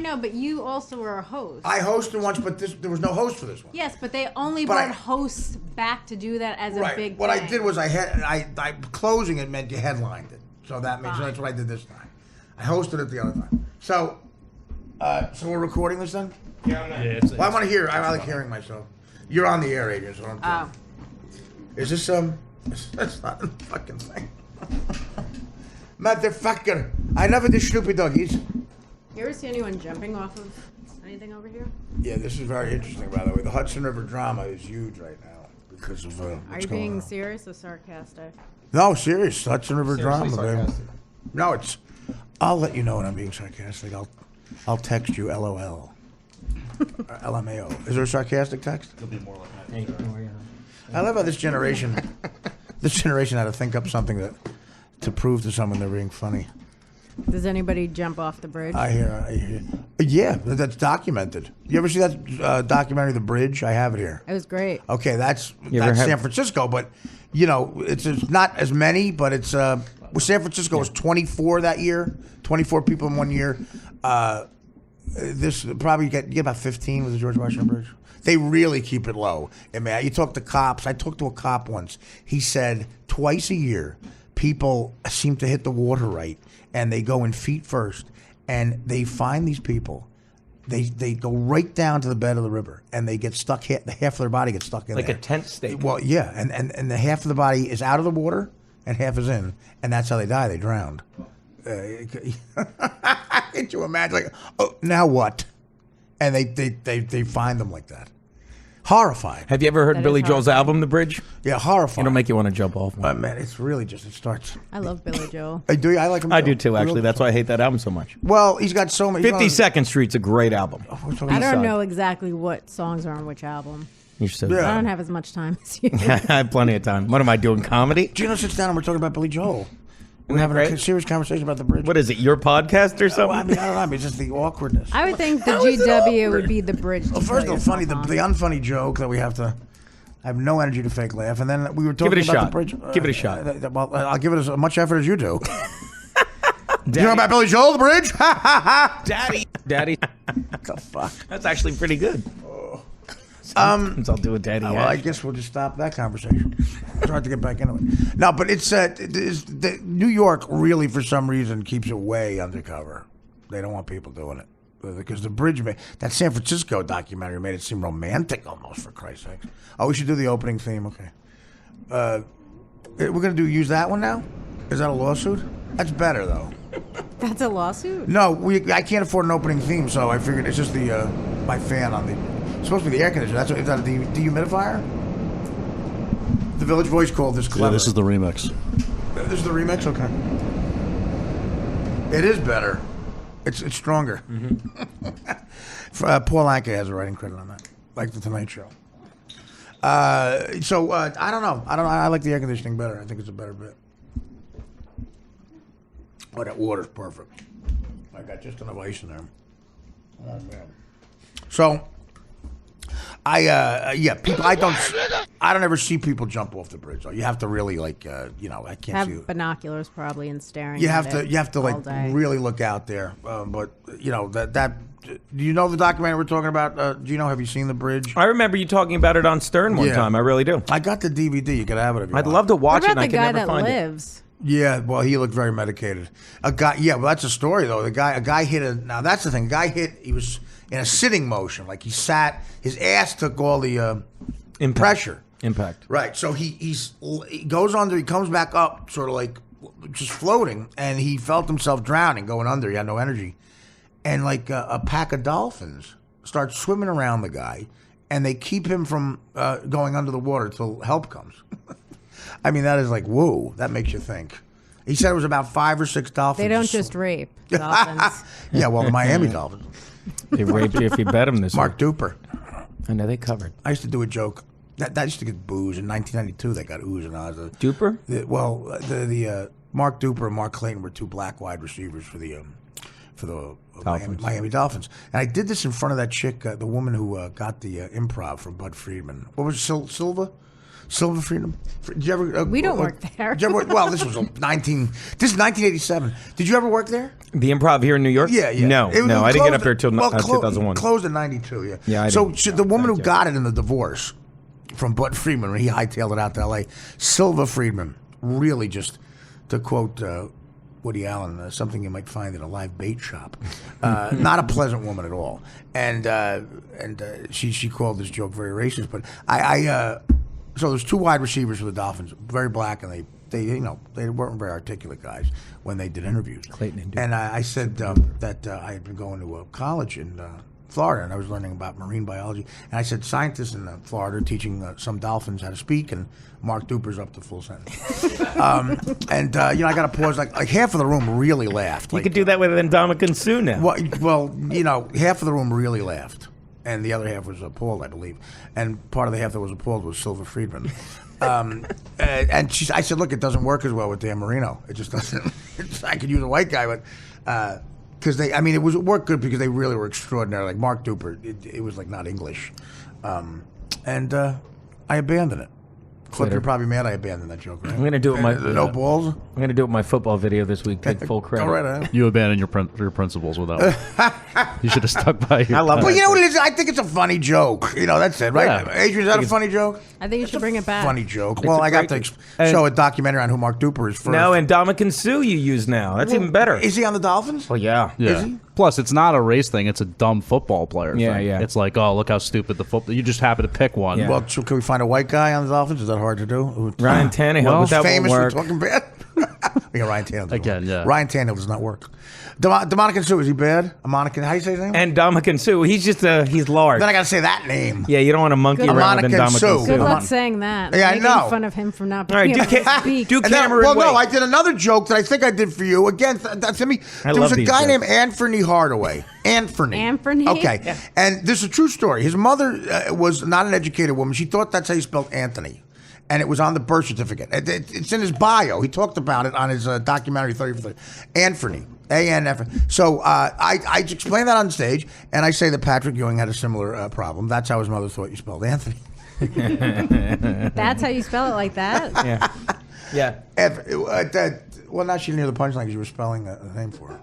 know, but you also were a host. I hosted once, but there was no host for this one. Yes, but they only brought hosts back to do that as a big What thing. I did was I closing it meant you headlined it. So that means that's what I did this time. I hosted it the other time. So we're recording this then? Yeah, well, I want to hear. I like hearing myself. You're on the air, Adrian, so I'm telling you. Is this That's not a fucking thing. Motherfucker! I never did stupid doggies. You ever see anyone jumping off of anything over here? Yeah, this is very interesting, by the way. The Hudson River drama is huge right now because of Are you being serious or sarcastic? No, serious. Hudson River Seriously drama, baby. sarcastic. No, it's. I'll let you know when I'm being sarcastic. I'll text you LOL. LMAO. Is there a sarcastic text? It'll be more like that. I love how this generation had to think up something to prove to someone they're being funny. Does anybody jump off the bridge? I hear. Yeah, that's documented. You ever see that documentary, The Bridge? I have it here. It was great. Okay, that's San Francisco, but it's not as many, but it's San Francisco was 24 that year, 24 people in 1 year. This probably get about 15 with the George Washington Bridge. They really keep it low. I mean, you talk to cops. I talked to a cop once. He said twice a year, people seem to hit the water right, and they go in feet first, and they find these people. They go right down to the bed of the river, and they get stuck. Half of their body gets stuck in like there. a tent stake. Well, yeah, and the half of the body is out of the water, and half is in, and that's how they die. They drowned. Can't you imagine? Like, oh, now what? And they find them like that. Horrified. Have you ever heard That Billy is Joel's album, The Bridge? Yeah, horrified. It'll make you want to jump off. Man, it's really just, it starts. I love Billy Joel. Do you? I like him. I do too, actually. That's why I hate that album so much. Well, he's got so many. 52nd Street's a great album. I don't know exactly what songs are on which album. You should. Yeah. I don't have as much time as you. I have plenty of time. What am I doing, comedy? Gino sits down and we're talking about Billy Joel. We're having Right? a serious conversation about the bridge. What is it, your podcast or something? Well, I mean, I don't know. I mean, it's just the awkwardness. I would think the GW would be the bridge. Well, first of all, funny, the unfunny joke that we have to. I have no energy to fake laugh, and then we were talking about the bridge. Give it a shot. Well, I'll give it as much effort as you do. You know about Billy Joel, the bridge? Daddy. What the fuck? That's actually pretty good. Sometimes I'll do a daddy. Well, I guess we'll just stop that conversation. It's hard to get back into it. No, but it's New York really, for some reason, keeps it way undercover. They don't want people doing it. Because the bridge, that San Francisco documentary made it seem romantic almost, for Christ's sake. Oh, we should do the opening theme, okay. We're going to use that one now? Is that a lawsuit? That's better, though. That's a lawsuit? No, I can't afford an opening theme, so I figured it's just my fan on the... It's supposed to be the air conditioner. Is that a dehumidifier? The Village Voice called this clever. Yeah, this is the remix. This is the remix? Okay. It is better. It's stronger. Mm-hmm. Paul Anka has a writing credit on that, like The Tonight Show. I don't know. I like the air conditioning better. I think it's a better bit. Oh, that water's perfect. I got just enough ice in there. Oh man. So, people. I don't ever see people jump off the bridge. Though. You have to really I can't Have see. binoculars probably and staring. You at have to. it You have to all day. really look out there. But that. Do you know the documentary we're talking about? Do you know? Have you seen The Bridge? I remember you talking about it on Stern one time. I really do. I got the DVD. You could have it if you I'd want. love to watch What it. And about I the can guy never that find it. lives? Yeah, well, he looked very medicated. A guy. Yeah, well, that's a story though. A guy hit Now that's the thing. A guy hit. He was in a sitting motion, like he sat. His ass took all the pressure. Impact. Right. So he goes under. He comes back up, sort of like just floating, and he felt himself drowning, going under. He had no energy, and like a pack of dolphins start swimming around the guy, and they keep him from going under the water till help comes. I mean, that is like, whoa, that makes you think. He said it was about 5 or 6 dolphins. They don't just rape dolphins. Yeah, well, the Miami Dolphins. They raped you if you bet them this Mark week. Duper. I know they covered. I used to do a joke. That used to get booze. In 1992, they got ooze and ahs. Duper? The Mark Duper and Mark Clayton were 2 black wide receivers for the Miami Dolphins. And I did this in front of that chick, the woman who got the improv from Bud Friedman. What was it, Silva? Silver Freedom. Did you ever? We don't work there. Did you ever, well, this is 1987. Did you ever work there? The Improv here in New York? Yeah. No, I didn't get up there till 2001. Closed in 92. Yeah. Yeah. I So didn't. the woman who got it in the divorce from Bud Friedman when he hightailed it out to L.A. Silva Friedman, really just to quote Woody Allen, something you might find in a live bait shop. Not a pleasant woman at all, and she called this joke very racist. But so there's two wide receivers for the Dolphins, very black, and they weren't very articulate guys when they did interviews. Clayton and I said that I had been going to a college in Florida, and I was learning about marine biology. And I said, scientists in Florida are teaching some dolphins how to speak, and Mark Duper's up to full sentence. I got to pause. Like half of the room really laughed. You could do that with Ndamukong Suh now. Well, half of the room really laughed, and the other half was appalled, I believe. And part of the half that was appalled was Silver Friedman. And I said, look, it doesn't work as well with Dan Marino. It just doesn't. I could use a white guy, but because it worked good because they really were extraordinary. Like Mark Duper, it was like not English, and I abandoned it. Flip, you're probably mad I abandoned that joke, right? I'm gonna do it. No balls. I'm gonna do it with my football video this week. Take full credit. Go right ahead. You abandoned your principles with that one. You should have stuck by your. I love Well, that. you know what it is? I think it's a funny joke. That's it, right? Yeah. Adrian, is that a funny joke? I think you should bring it back. Funny joke. Well, I got to great- show a documentary on who Mark Duper is first. No, and Ndamukong Suh you use now. That's even better. Is he on the Dolphins? Well, yeah. Yeah. Is he? Plus, it's not a race thing. It's a dumb football player Yeah, thing. yeah. It's like, oh, look how stupid the football. You just happen to pick one. Yeah. Well, so can we find a white guy on the Dolphins? Is that hard to do? Ryan Tannehill, Well, but that won't Famous for work. talking bad. Yeah, Ryan Tannehill. doesn't Again, work. yeah. Ryan Tannehill does not work. Ndamukong Suh, is he bad? Ndamukong, how do you say his name? And Ndamukong Suh, he's just he's large. Then I got to say that name. Yeah, you don't want to monkey Good around with Ndamukong Ndamukong Suh. Suh. Good Come luck on. saying that. Yeah, I Making know. fun of him for not All right, being do able to speak. do And then, Cameron no, Wade. I did another joke that I think I did for you. Again, to me, I there was love a these guy jokes. named Anthony Hardaway. Anthony. Okay. Yeah. And this is a true story. His mother was not an educated woman. She thought that's how you spelled Anthony. And it was on the birth certificate. It's in his bio. He talked about it on his documentary 30 for 30. Anthony. A-N-F. So I explained that on stage, and I say that Patrick Ewing had a similar problem. That's how his mother thought you spelled Anthony. That's how you spell it like that? Yeah. Well, now she didn't hear the punchline because you were spelling a name for her.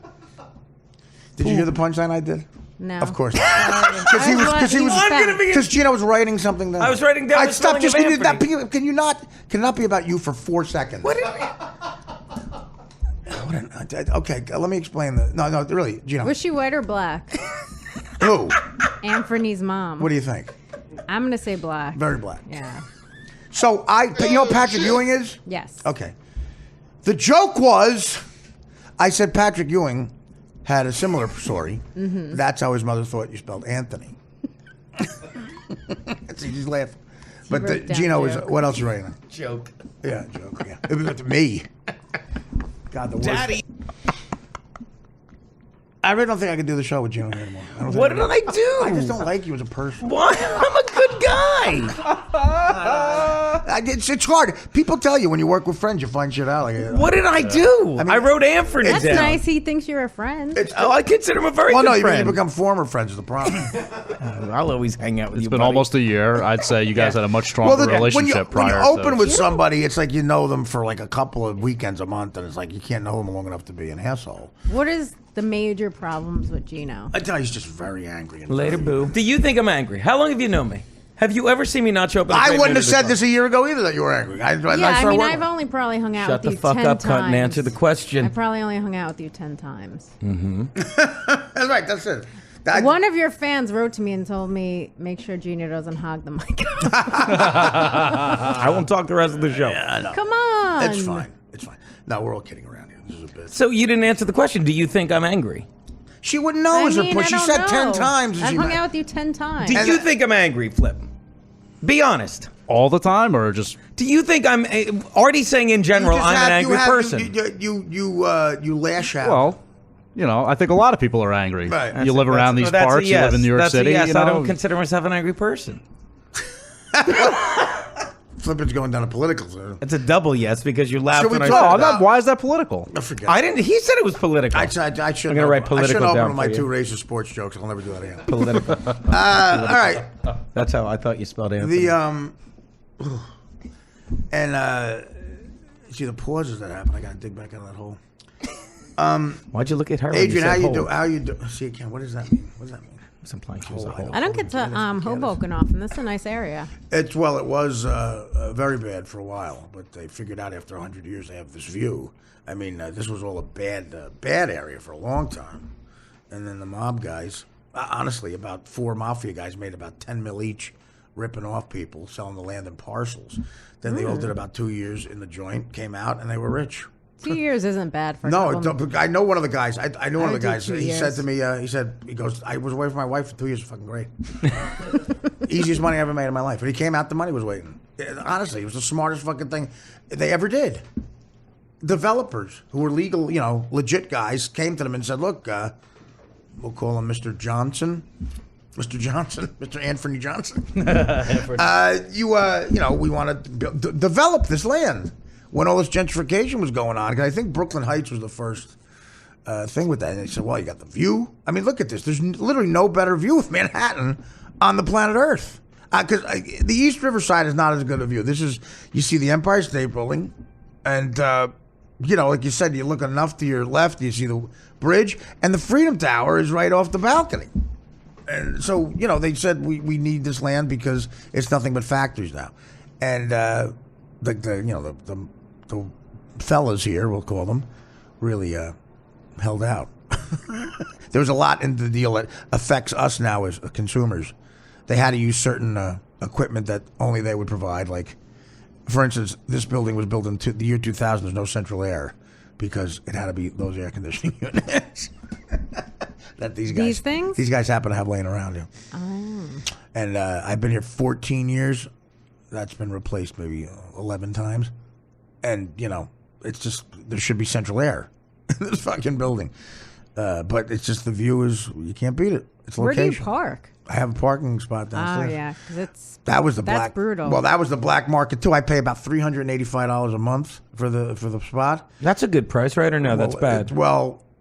Did you hear the punchline I did? No. Of course not. Because Gino was writing something down. I was writing down the Stop. spelling Just of can you not? Anthony. Can you not? Can it not be about you for 4 seconds? What Okay, let me explain the. No, really, Gino. Was she white or black? Who? Anthony's mom. What do you think? I'm going to say black. Very black. Yeah. So you know what Patrick Ewing is? Yes. Okay. The joke was, I said Patrick Ewing had a similar story. Mm-hmm. That's how his mother thought you spelled Anthony. See, he's laughing. But wrote down Gino is. joke. What else you writing on? Joke. Yeah, joke. Yeah, it was to me. God, the worst. Daddy. I really don't think I can do the show with Gino here anymore. What did I do? I just don't like you as a person. What? I'm a good guy. It's hard. People tell you when you work with friends, you find shit out. Like, What did I do? I wrote Anthony That's down. nice. He thinks you're a friend. I consider him a very well, good no, you friend. become former friends is the problem. I'll always hang out with you. It's been buddy. almost a year. I'd say you guys had a much stronger when you relationship prior. open to, with somebody, it's like you know them for like a couple of weekends a month, and it's like you can't know them long enough to be an asshole. What is the major problems with Gino? I tell you, he's just very angry. And Later, very- boo. Do you think I'm angry? How long have you known me? Have you ever seen me not show up? In a I great wouldn't mood have said at this a year ago either that you were angry. Yeah, I mean, I've only. only probably hung out Shut with the you fuck 10 up, times. cunt, and answer the question. I probably only hung out with you 10 times. That's right. That's it. One of your fans wrote to me and told me, make sure Gino doesn't hog the mic. I won't talk the rest of the show. Come on. It's fine. It's fine. No, we're all kidding around here. This is a bit. So you didn't answer the question. Do you think I'm angry? She wouldn't know as her point. She said 10 times. I've hung out with you 10 times. Do you think I'm angry, Flip? Be honest. all the time, or just Do you think I'm already saying in general I'm an angry person? You lash out. well, you know, I think a lot of people are angry. Right. You live around these That's a parts. yes. You live in New York That's City. A yes. You know, I don't consider myself an angry person. Flippin's going down to political. So. It's a double yes because you laughed Should we when I talk said Oh, about- that, why is that political? I forget. I didn't. He said it was political. I should. I'm gonna write I should political open down with my for you. two racist sports jokes. I'll never do that again. Political. All right. That's how I thought you spelled Anthony. The And see the pauses that happen. I gotta dig back out of that hole. Why'd you look at her? Adrian, how you do? See again. What does that mean? What does that mean? It's implying she was a hole. I don't get to Hoboken often. This is a nice area. It was very bad for a while, but they figured out after 100 years they have this view. I mean, this was all a bad area for a long time. And then the mob guys, honestly, about 4 mafia guys made about 10 mil each, ripping off people, selling the land in parcels. Then they all did about 2 years in the joint, came out, and they were rich. 2 years isn't bad for No, I know one of the guys. I know one of the guys. 2 He years. said to me, he goes, I was away from my wife for 2 years. Fucking great. Easiest money I ever made in my life. When he came out, the money was waiting. Honestly, it was the smartest fucking thing they ever did. Developers who were legal, legit guys came to them and said, look, we'll call him Mr. Johnson. Mr. Johnson, Mr. Anthony Johnson. We want to develop this land. When all this gentrification was going on, because I think Brooklyn Heights was the first thing with that. And they said, well, you got the view. I mean, look at this. There's literally no better view of Manhattan on the planet Earth. Because the East River side is not as good a view. You see the Empire State Building, and, like you said, you look enough to your left, you see the bridge, and the Freedom Tower is right off the balcony. And so, they said we need this land because it's nothing but factories now. And the fellas here, we'll call them, really held out. There was a lot in the deal that affects us now as consumers. They had to use certain equipment that only they would provide. Like, for instance, this building was built in the year 2000. There's no central air because it had to be those air conditioning units that these guys happen to have laying around here. Oh. And I've been here 14 years. That's been replaced maybe 11 times. And, it's just, there should be central air in this fucking building. But it's just the view is, you can't beat it. It's location. Where do you park? I have a parking spot downstairs. Oh, yeah, because that's brutal. Well, that was the black market, too. I pay about $385 a month for the spot. That's a good price, right? Or no, that's bad?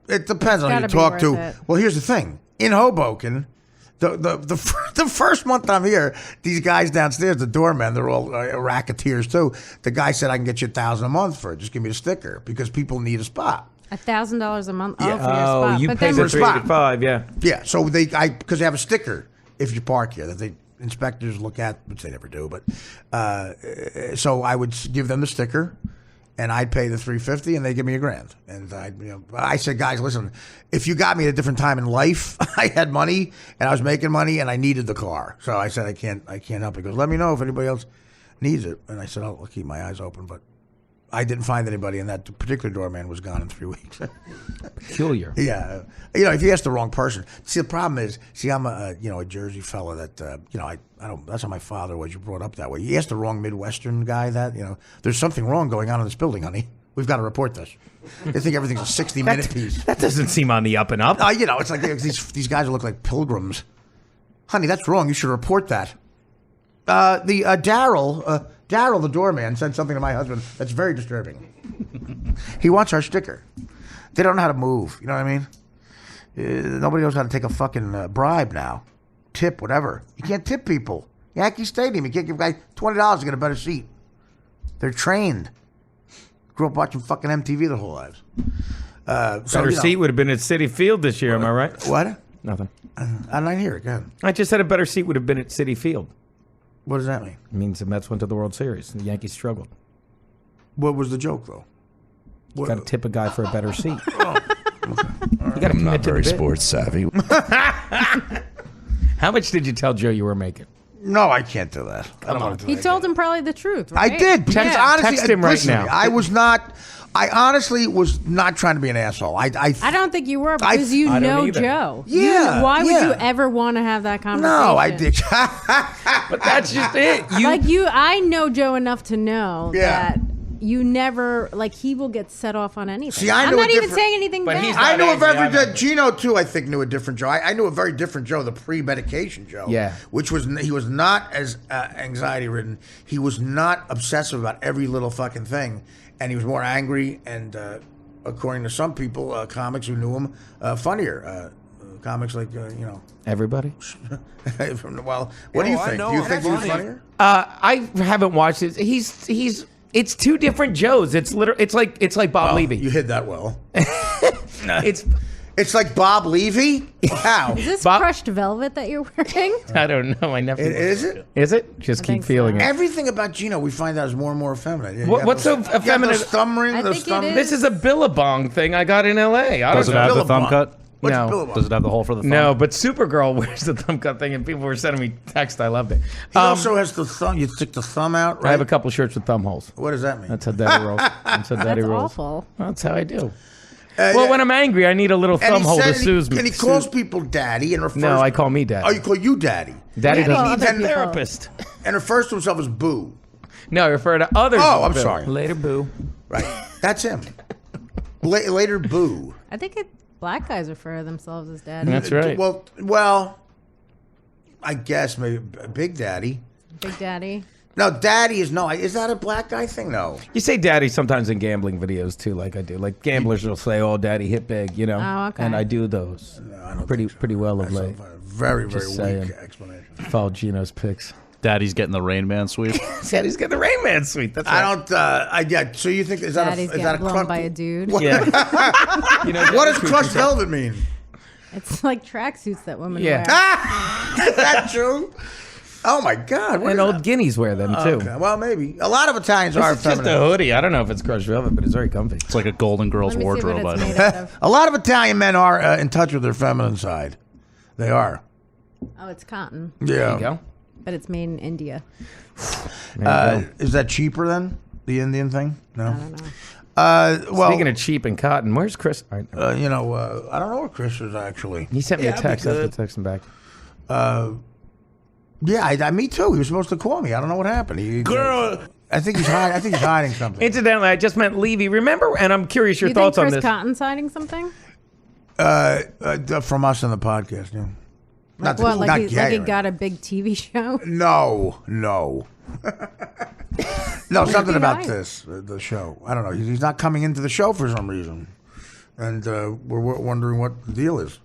It depends on who you talk to. Well, here's the thing. In Hoboken, the first month I'm here, these guys downstairs, the doormen, they're all racketeers too. The guy said, I can get you $1,000 a month for it. Just give me a sticker because people need a spot. $1,000 a month? Yeah. Oh, for your spot. You but pay then the $385, yeah. Yeah, so because they have a sticker if you park here that the inspectors look at, which they never do. But so I would give them the sticker. And I'd pay the $350, and they give me $1,000. And I said, guys, listen, if you got me at a different time in life, I had money and I was making money and I needed the car. So I said, I can't help it. He goes, let me know if anybody else needs it. And I said, I'll keep my eyes open. But I didn't find anybody, and that particular doorman was gone in 3 weeks. Peculiar. Yeah, if you ask the wrong person. See, the problem is, I'm a Jersey fella that I don't. That's how my father was. You brought up that way. You asked the wrong Midwestern guy that. There's something wrong going on in this building, honey. We've got to report this. They think everything's a 60-minute piece. That doesn't seem on the up and up. It's like these guys look like pilgrims. Honey, that's wrong. You should report that. Daryl, the doorman, said something to my husband that's very disturbing. He wants our sticker. They don't know how to move. You know what I mean? Nobody knows how to take a fucking bribe now. Tip, whatever. You can't tip people. Yankee Stadium, you can't give a guy $20 to get a better seat. They're trained. Grew up watching fucking MTV their whole lives. Better seat would have been at Citi Field this year, am I right? What? Nothing. I didn't hear it. Go ahead. I just said a better seat would have been at Citi Field. What does that mean? It means the Mets went to the World Series and the Yankees struggled. What was the joke, though? You got to tip a guy for a better seat. I'm not very sports savvy. How much did you tell Joe you were making? No, I can't do that. I don't want to do that. He told him probably the truth, right? I did. Honestly, text him right now. I honestly was not trying to be an asshole. I don't think you were because you know Joe. Yeah. Why would you ever want to have that conversation? No, I did. But that's just it. I know Joe enough to know that you never, he will get set off on anything. See, I'm not even saying anything bad. I knew of every Gino, too, I think, knew a different Joe. I knew a very different Joe, the pre-medication Joe. Yeah. He was not as anxiety-ridden. He was not obsessive about every little fucking thing. And he was more angry and, according to some people, comics who knew him, funnier. Comics like Everybody. well, what do you think? Do you think he was funnier? I haven't watched it. It's two different Joes. It's like Bob Levy. You hid that well. It's like Bob Levy? How? Is this crushed velvet that you're wearing? I don't know. I never. Is it? Is it? Just keep feeling it. Everything about Gino we find out is more and more effeminate. What's so effeminate? Thumb ring. This is a Billabong thing I got in L.A. Does it have the thumb cut? No. Does it have the hole for the thumb? No, but Supergirl wears the thumb cut thing, and people were sending me texts. I loved it. He also has the thumb. You stick the thumb out, right? I have a couple shirts with thumb holes. What does that mean? That's how Daddy rolls. That's how Daddy rolls. Awful. That's how I do. Well, when I'm angry, I need a little thumb hole to soothe me. And he calls people daddy and refers. No, I call me daddy. Oh, you call you daddy? Daddy doesn't need need a therapist. And refers to himself as Boo. No, I refer to others. Oh, I'm Boo. sorry. Later, Boo. Right. That's him. Later, Boo. I think black guys refer to themselves as daddy. That's right. Well, I guess maybe Big Daddy. Big Daddy. No, Daddy is no. Is that a black guy thing? No. You say daddy sometimes in gambling videos too, like I do. Like gamblers will say, "Oh, daddy hit big," you know. Oh, okay. And I do those. No, I don't pretty well of late. Very weak saying. explanation. Follow Gino's picks. Daddy's getting the Rain Man sweep. Daddy's got the Rain Man sweep. That's right. I don't. Yeah. So you think is that Daddy's is that a blown by a dude? Yeah. What does crushed velvet mean? It's like tracksuits that women Yeah. wear. Is that true? Oh my God! And old guineas wear them too. Okay. Well, maybe a lot of Italians are It's just feminine. a hoodie. I don't know if it's crushed velvet, but it's very comfy. It's like a Golden Girls Let me see wardrobe what it's item. made out of. A lot of Italian men are in touch with their feminine side. They are. Oh, it's cotton, Yeah. There you go. but it's made in India. Is that cheaper than the Indian thing? No. I don't know. Well, Speaking of cheap and cotton, where's Chris? All right. I don't know where Chris is actually. He sent me a that'd be text. I have good. to text him back. Yeah, me too. He was supposed to call me. I don't know what happened. Girl, I think he's hiding. I think he's hiding something. Incidentally, I just meant Levy. Remember, and I'm curious your You thoughts think on Chris this. Cotton's hiding something? From us in the podcast. Yeah. Like Not what? not Like he gay, right? got a big TV show? No. No, something about right. the show. I don't know. He's not coming into the show for some reason, and we're wondering what the deal is.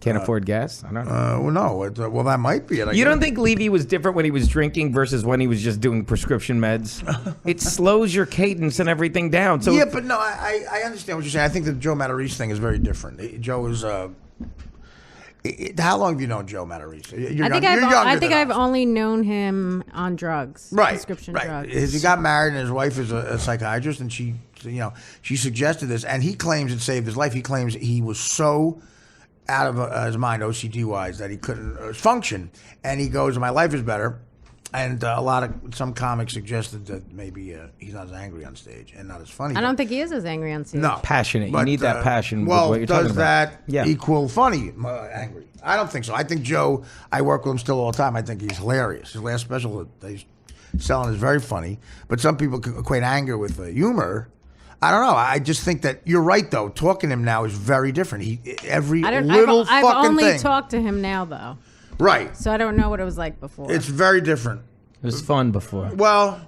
Can't afford gas? I don't know. No. Well, that might be it. You don't think Levy was different when he was drinking versus when he was just doing prescription meds? It slows your cadence and everything down. So Yeah, but no, I understand what you're saying. I think the Joe Matarese thing is very different. Joe is. How long have you known Joe Matarese? I think I've only known him on drugs, prescription drugs. He got married, and his wife is a psychiatrist, and she suggested this, and he claims it saved his life. He claims he was so out of his mind, OCD wise, that he couldn't function, and he goes, "My life is better." And some comics suggested that maybe he's not as angry on stage and not as funny. I don't think he is as angry on stage. No, passionate. You need that passion. Well, with what you're talking does about. that equal funny? Angry? I don't think so. I think Joe. I work with him still all the time. I think he's hilarious. His last special that he's selling is very funny. But some people equate anger with humor. I don't know. I just think that you're right, though. Talking to him now is very different. I've only talked to him now, though. Right. So I don't know what it was like before. It's very different. It was fun before. Well,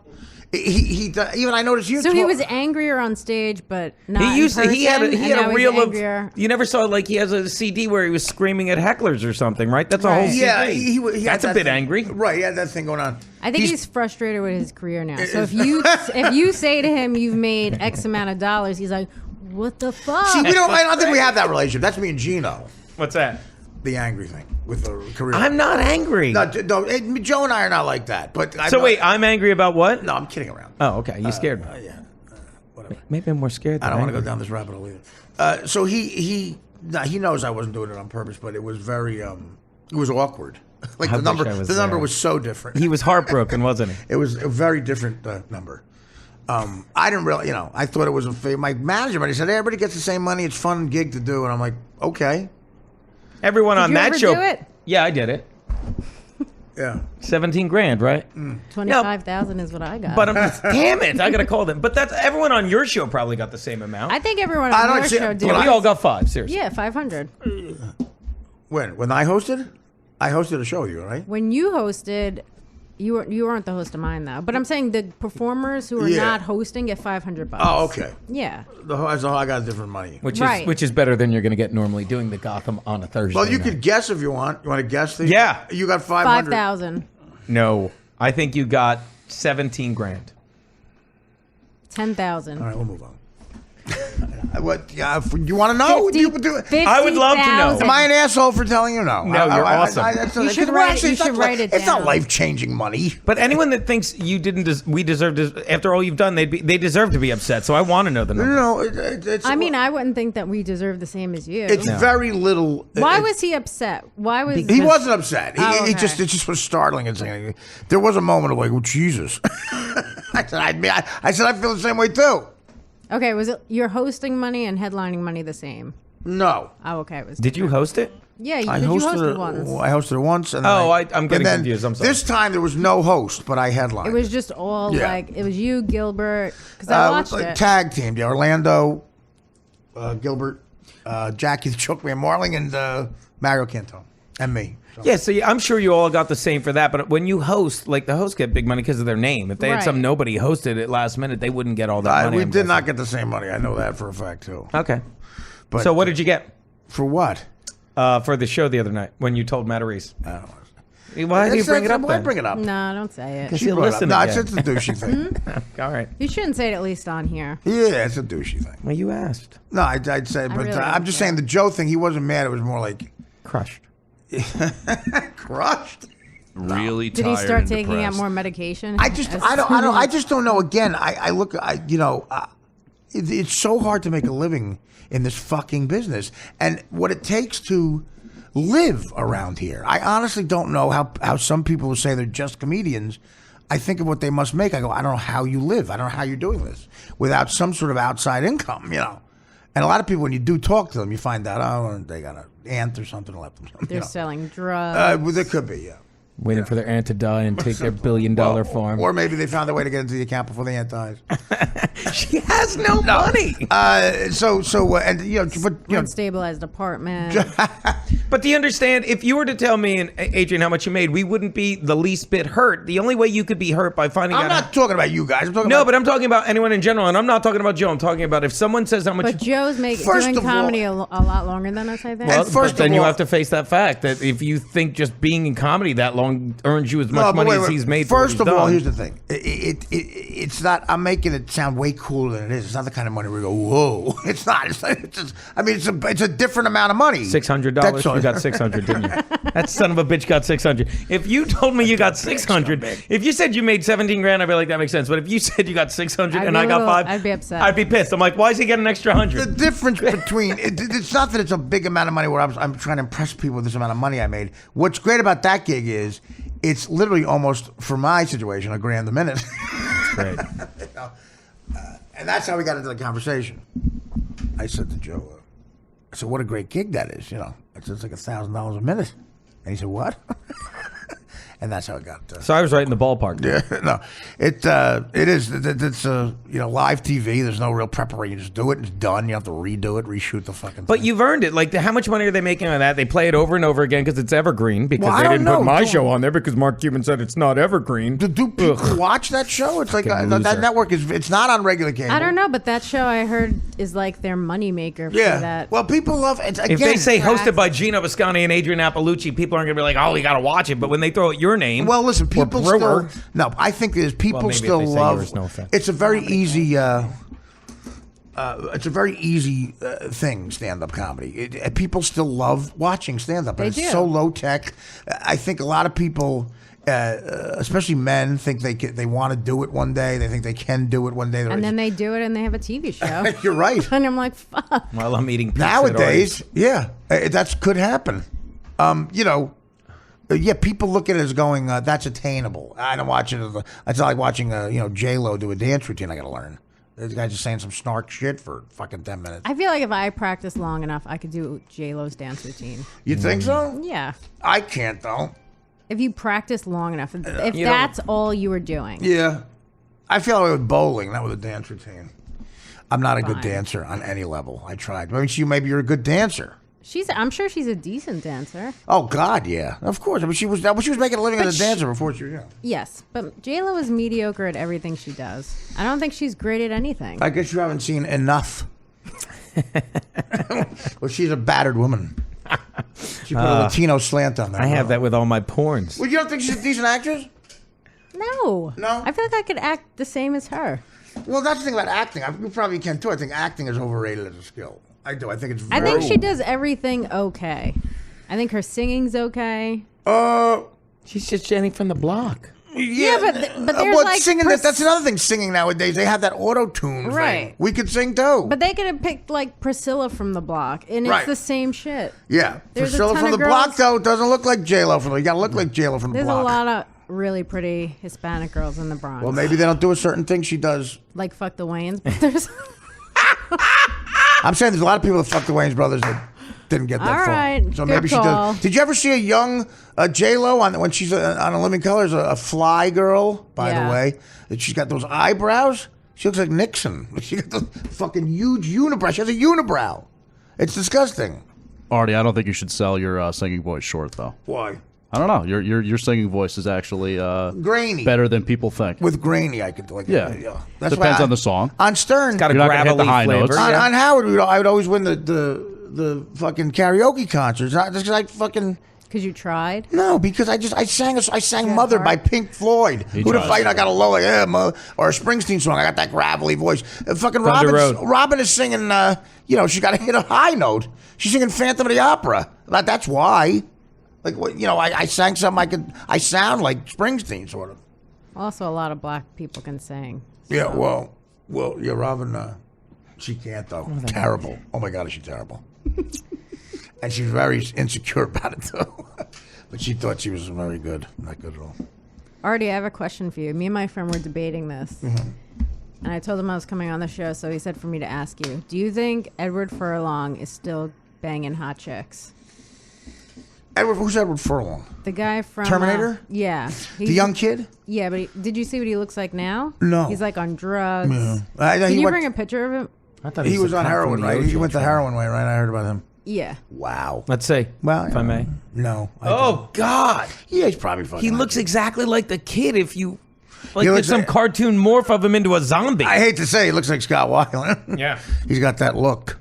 he even I noticed you. So he was angrier on stage, but not He had a reel of. angrier. You never saw he has a CD where he was screaming at hecklers or something, right? That's a whole CD. Yeah, he That's a bit angry, right? Yeah, that thing going on. I think he's frustrated with his career now. So if you say to him you've made X amount of dollars, he's like, "What the fuck?" See, I don't think we have that relationship. That's me and Gino. What's that? The angry thing with the career. I'm not angry. No, Joe and I are not like that. But wait, I'm angry about what? No, I'm kidding around. Oh, okay. You scared me. Yeah. Whatever. Maybe I'm more scared. I don't want to go down this rabbit hole either. So he knows I wasn't doing it on purpose, but it was very it was awkward. Like the number was so different. He was heartbroken, wasn't he? It was a very different number. I didn't really, I thought it was my manager, but he said, hey, everybody gets the same money. It's a fun gig to do, and I'm like, okay. Everyone on that show. Did you ever do it? Yeah, I did it. Yeah. 17 grand, right? 25,000 is what I got. But damn it, I gotta call them. But that's everyone on your show probably got the same amount. I think everyone on your show did. Yeah, we all got 5. Seriously. Yeah, 500. When I hosted? I hosted a show with you, right? When you hosted, You weren't the host of mine though, but I'm saying the performers who are not hosting get $500. Oh, okay. Yeah. I got different money. Which Right. is better than you're going to get normally doing the Gotham on a Thursday. Well, you night. could guess if you want. You want to guess? Yeah. You got 500. 5,000. No, I think you got 17 grand. 10,000. All right, we'll move on. What? You want to know? 50, I would love to know. 50,000. Am I an asshole for telling you no? No, you're awesome. You should write it It's not down. life-changing money. But anyone that thinks you didn't, we deserve to, after all you've done, they deserve to be upset. So I want to know the number. No, it's. I mean, I wouldn't think that we deserve the same as you. It's very little. Why was he upset? Why was He wasn't upset. Oh, okay. It just was startling and saying. There was a moment of like, oh Jesus. I said I feel the same way too. Okay, was it your hosting money and headlining money the same? No. Oh, okay. It was. Did you host it? Yeah, you I hosted hosted it once. I hosted it once. And Oh, then I'm getting and then confused. I'm sorry. This time there was no host, but I headlined. It was just all like it was you, Gilbert, because I watched it. Tag team. Yeah, Orlando, Gilbert, Jackie the Chokeman Marling, and Mario Cantone, and me. So. Yeah, so I'm sure you all got the same for that. But when you host, like the hosts get big money because of their name. If they had some nobody hosted it last minute, they wouldn't get all that money. We I'm did guessing. not get the same money. I know that for a fact too. Okay. But So what did you get for what? for the show the other night when you told Matt Reese? I don't know. Why do you bring it up Why then? bring it up? No, don't say it. Because She you brought it up. listen No, again. it's a douchey thing. All right. You shouldn't say it at least on here. Yeah, it's a douchey thing. Well, you asked. No, I'd say, but really I'm don't just care. saying the Joe thing. He wasn't mad. It was more like Crushed. crushed. Really Did tired he start and taking out depressed. more medication? I just don't know. Again, I look, it's so hard to make a living in this fucking business, and what it takes to live around here. I honestly don't know how some people who say they're just comedians. I think of what they must make. I go, I don't know how you live. I don't know how you're doing this without some sort of outside income, you know. And a lot of people, when you do talk to them, you find out, oh, they got an aunt or something left them. They're selling drugs. Well, there could be, yeah. Waiting for their aunt to die and take their $1 billion farm. Or maybe they found a way to get into the account before the aunt dies. She has no money. And you know, but you know, Unstabilized apartment. But do you understand? If you were to tell me and Adrian how much you made, we wouldn't be the least bit hurt. The only way you could be hurt by finding I'm out. not talking about you guys. I'm talking No, about but I'm talking about anyone in general, and I'm not talking about Joe. I'm talking about if someone says how much. But Joe's First doing of all- comedy a lot longer than us, I think. Well, And first but then of you all- have to face that fact that if you think just being in comedy that long earns you as much money as he's made. First for of what all, he's here's done. the thing. It's not. I'm making it sound way cooler than it is. It's not the kind of money where we go, whoa. It's not. It's just. I mean, it's a different amount of money. $600. That's all. You got 600, didn't you? That son of a bitch got 600. If you told me you got 600, if you said you made 17 grand, I'd be like, that makes sense. But if you said you got 600 I'd and be I a got little- 5, I'd be upset. I'd be pissed. I'm like, why is he getting an extra The 100? difference between it's not that it's a big amount of money where I'm trying to impress people with this amount of money I made. What's great about that gig is it's literally almost, for my situation, $1,000 a minute. Great. You know, and that's how we got into the conversation. I said to Joe, I said, what a great gig that is. You know, it's like $1,000 a minute. And he said, what? And that's how it got. So I was right in the ballpark. Yeah, no, it is. It's you know, live TV. There's no real preparation. You just do it. And it's done. You have to redo it, reshoot the fucking. But thing. you've earned it. Like, how much money are they making on that? They play it over and over again because it's evergreen. Because Well, I they don't didn't know. put my Don't- show on there because Mark Cuban said it's not evergreen. Do people watch that show? It's like Fucking that loser. network is. It's not on regular cable. I don't know, but that show I heard is like their moneymaker for Yeah. that. Well, people love it. Again, If they say Correct. hosted by Gino Visconti and Adrian Appalucci, people aren't going to be like, oh, we got to watch it. But when they throw out your name, well, listen, or people Brewer, still. No, I think there's people maybe if still they say love. yours, no offense. It's a very easy. It's a very easy thing, stand-up comedy. People still love watching stand-up. They It's do. so low tech. I think a lot of people, especially men, think they want to do it one day. They think they can do it one day. And then they do it and they have a TV show. You're right. And I'm like, fuck. while I'm eating pizza Nowadays, yeah, that could happen. You know, yeah, people look at it as going, that's attainable. I don't watch it. It's not like watching, J-Lo do a dance routine. I got to learn. This guy's just saying some snark shit for fucking 10 minutes. I feel like if I practice long enough, I could do J-Lo's dance routine. You think so? Yeah. I can't though. If you practice long enough, if You that's all you were doing. Yeah, I feel like with bowling, not with a dance routine. I'm not a good Fine. dancer on any level. I tried. Maybe you're a good dancer. I'm sure she's a decent dancer. Oh God, yeah, of course. I mean, she was making a living as a dancer before she. Yeah. Yes, but J-Lo is mediocre at everything she does. I don't think she's great at anything. I guess you haven't seen enough. Well, she's a battered woman. She put a Latino slant on that. I have that with all my porns. Well, you don't think she's a decent actress? No. I feel like I could act the same as her. Well, that's the thing about acting. You probably can too. I think acting is overrated as a skill. I do. I think it's very... I think she does everything okay. I think her singing's okay. She's just Jenny from the block. Yeah, but there's like... Singing, that's another thing, singing nowadays. They have that auto-tune right. thing. We could sing too. But they could have picked like Priscilla from the block, and it's the same shit. Yeah. There's Priscilla from the block, though, doesn't look like J-Lo from the... You gotta look like J-Lo from the block. There's a lot of really pretty Hispanic girls in the Bronx. Well, maybe they don't do a certain thing she does. Like fuck the Wayans, but there's... I'm saying there's a lot of people that fuck the Wayans brothers that didn't get that far. All right, So good maybe call. she does. Did you ever see a young J-Lo when she's on A Living Color? A fly girl, by the way. She's got those eyebrows. She looks like Nixon. She got those fucking huge unibrow. She has a unibrow. It's disgusting. Artie, I don't think you should sell your singing voice short, though. Why? I don't know. Your singing voice is actually grainy, better than people think. With grainy, I could like. Yeah. That's Depends on the song. On Stern, It's got a You're not gonna hit gravelly the high flavor. notes. on Howard, I would always win the fucking karaoke concerts. Not just because I fucking. Because you tried? No, because I sang Mother by Pink Floyd. Who'd have fight? I got a low like or a Springsteen song. I got that gravelly voice. Fucking Robin is singing. She got to hit a high note. She's singing Phantom of the Opera. That's why. Like I sang something I sound like Springsteen sort of. Also, a lot of black people can sing. So. Yeah, well, yeah, Robin. She can't though. Terrible. Oh my God, is she terrible? And she's very insecure about it too. But she thought she was very good. Not good at all. Artie, I have a question for you. Me and my friend were debating this. Mm-hmm. And I told him I was coming on the show, so he said for me to ask you. Do you think Edward Furlong is still banging hot chicks? Who's Edward Furlong? The guy from... Terminator? Yeah. The young kid? Yeah, but did you see what he looks like now? No. He's like on drugs. Yeah. Can you bring a picture of him? I thought he was on heroin, right? He went the heroin way, right? I heard about him. Yeah. Wow. Let's see. Well, if I may. No. God. Yeah, he's probably fucking. He looks exactly like the kid if you... Like He there's some looks cartoon morph of him into a zombie. I hate to say, he looks like Scott Weiland. Yeah. He's got that look.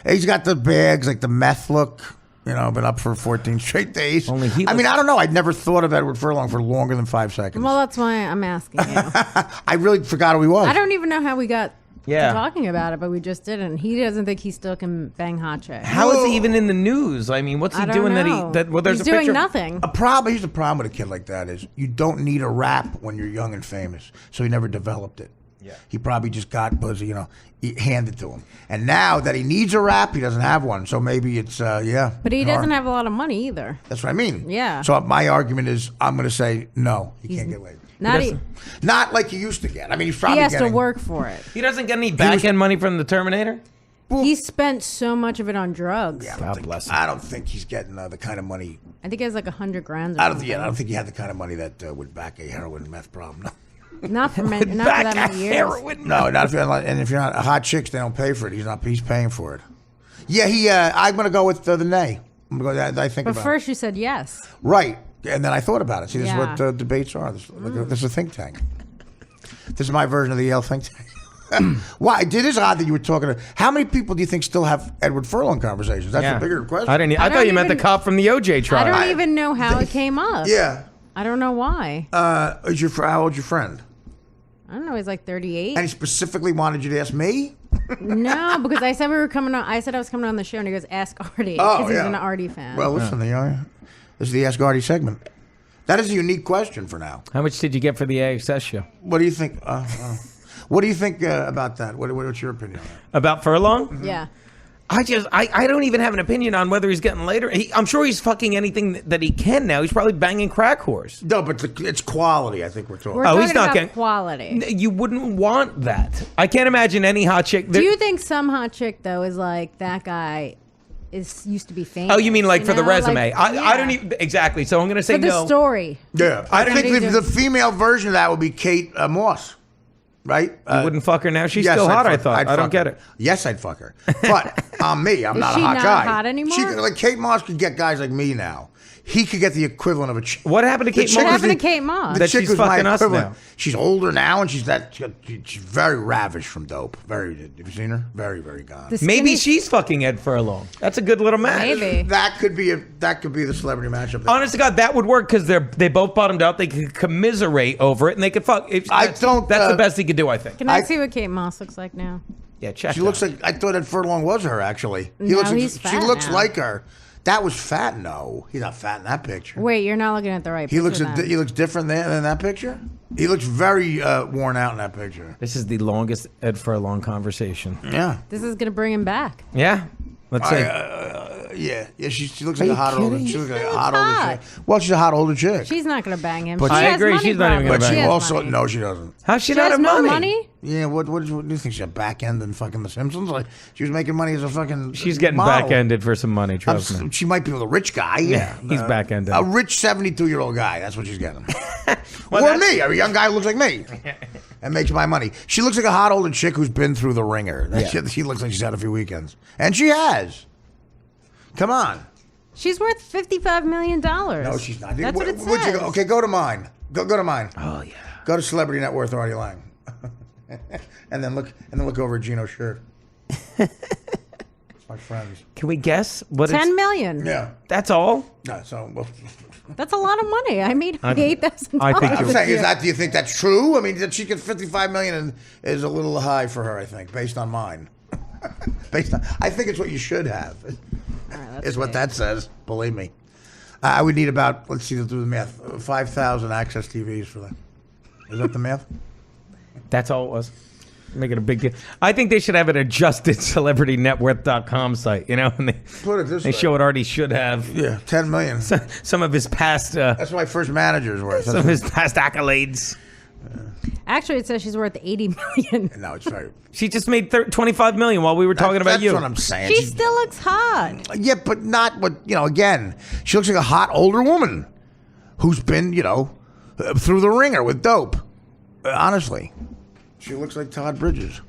He's got the bags, like the meth look. Been up for 14 straight days. Only he I don't know. I'd never thought of Edward Furlong for longer than 5 seconds. Well, that's why I'm asking you. I really forgot who he was. I don't even know how we got to talking about it, but we just didn't. He doesn't think he still can bang hot chicks. How is he even in the news? I mean, what's he doing know. there's He's a picture doing nothing. Here's the problem with a kid like that is you don't need a rap when you're young and famous. So he never developed it. Yeah. He probably just got pussy, handed to him. And now that he needs a rap, he doesn't have one. So maybe it's, But he doesn't have a lot of money either. That's what I mean. Yeah. So my argument is I'm going to say no, he can't get laid. Not like he used to get. I mean, he's probably He has to work for it. He doesn't get any back-end money from the Terminator? He spent so much of it on drugs. Yeah, God bless him. I don't think he's getting the kind of money. I think he has like $100,000. I don't think he had the kind of money that would back a heroin meth problem. No. Not for that many years. Heroin. No, not if you're not, and if you're not hot chicks, they don't pay for it. He's paying for it. Yeah, I'm gonna go with the nay. I'm gonna go. I think. But about first, you said yes. Right, and then I thought about it. See, this is what debates are. This is a think tank. This is my version of the Yale think tank. Why? It is odd that you were talking to. How many people do you think still have Edward Furlong conversations? That's a bigger question. I thought you meant the cop from the OJ trial. I don't even know how it came up. Yeah. I don't know why. How old's your friend? I don't know. He's like 38. And he specifically wanted you to ask me? No, because I said we were coming on. I said I was coming on the show, and he goes, "Ask Artie," because he's an Artie fan. Well, listen, this is the Ask Artie segment. That is a unique question for now. How much did you get for the AXS show? What do you think? What do you think about that? What's your opinion on that? About Furlong? Mm-hmm. Yeah. I don't even have an opinion on whether he's getting later. I'm sure he's fucking anything that he can now. He's probably banging crack whores. No, but it's quality. I think we're talking. He's not getting quality. You wouldn't want that. I can't imagine any hot chick. Do you think some hot chick though is like that guy used to be famous? Oh, you mean like for the resume? Like, I don't even exactly. So I'm going to say for the no. story. Yeah, I think the female version of that would be Kate Moss. right? You wouldn't fuck her now? She's yes, still hot, I'd I fuck- thought. I'd I don't fuck get her. it. Yes, I'd fuck her. But I'm me. I'm not she a hot not guy. hot anymore? Like Kate Moss could get guys like me now. He could get the equivalent of a chick. What happened to Kate chick Moss? What was happened to the- Kate Moss? The That chick she's was my fucking us equivalent. now. She's older now, and she's very ravished from dope. Very. Have you seen her? Very, very gone. The Maybe skinny- she's fucking Ed Furlong. That's a good little match. Maybe. That could be the celebrity matchup. Honest to God, that would work because they both bottomed out. They could commiserate over it, and they could fuck. I That's don't, the best he could do, I think. Can I I- see what Kate Moss looks like now? Yeah, check. She that. looks like I thought Ed Furlong was her. Actually, No, he's She fat looks now. like her. That was fat. No, he's not fat in that picture. Wait, you're not looking at the right He picture looks then. he looks different than that picture. He looks very worn out in that picture. This is the longest Ed Furlong conversation. Yeah, This is going to bring him back. Yeah. Let's see. yeah. She looks Are like you a hot older. kidding? She looks like a looks hot older hot. chick. Well, she's a hot older chick. She's not going to bang him. But She I has agree, money she's not even gonna but bang she him. also money. no, she doesn't. How's she She not has have no money? money? Yeah, what do you think? She's a back end in fucking The Simpsons? Like she was making money as a fucking. She's getting model. back-ended for some money, trust me. She might be with a rich guy. Yeah, he's back-ended. A rich 72-year-old guy. That's what she's getting. Well, or that's- me, a young guy who looks like me, and makes my money. She looks like a hot older chick who's been through the ringer. She looks like she's had a few weekends, and she has. Come on. She's worth $55 million. No, she's not. That's what it Would you says. go? Okay, go to mine. Go to mine. Oh, yeah. Go to Celebrity Net Worth Artie Lang, and then look over at Gino's shirt. It's my friends. Can we guess what $10 it's... million. Yeah. That's all? No, so well, That's a lot of money. I made $8,000. I think I'm you're- saying do you think that's true? I mean, that she gets $55 million is a little high for her. I think, based on mine. I think it's what you should have. Is what that says. Believe me. I would need about, let's see, let's do the math, 5,000 access TVs for that. Is that the math? That's all it was. Make it a big deal. I think they should have an adjusted celebritynetworth.com site, you know? And Put it this they way. show what Artie should have. Yeah, 10 million. Some of his past... That's what my first manager's worth. some of his past accolades. Actually, it says she's worth $80 million. No, it's very. She just made $25 million while we were talking about that's you. what I'm saying. She She's- still looks hot. Yeah, but not what, again, she looks like a hot older woman who's been, through the ringer with dope. Honestly. She looks like Todd Bridges.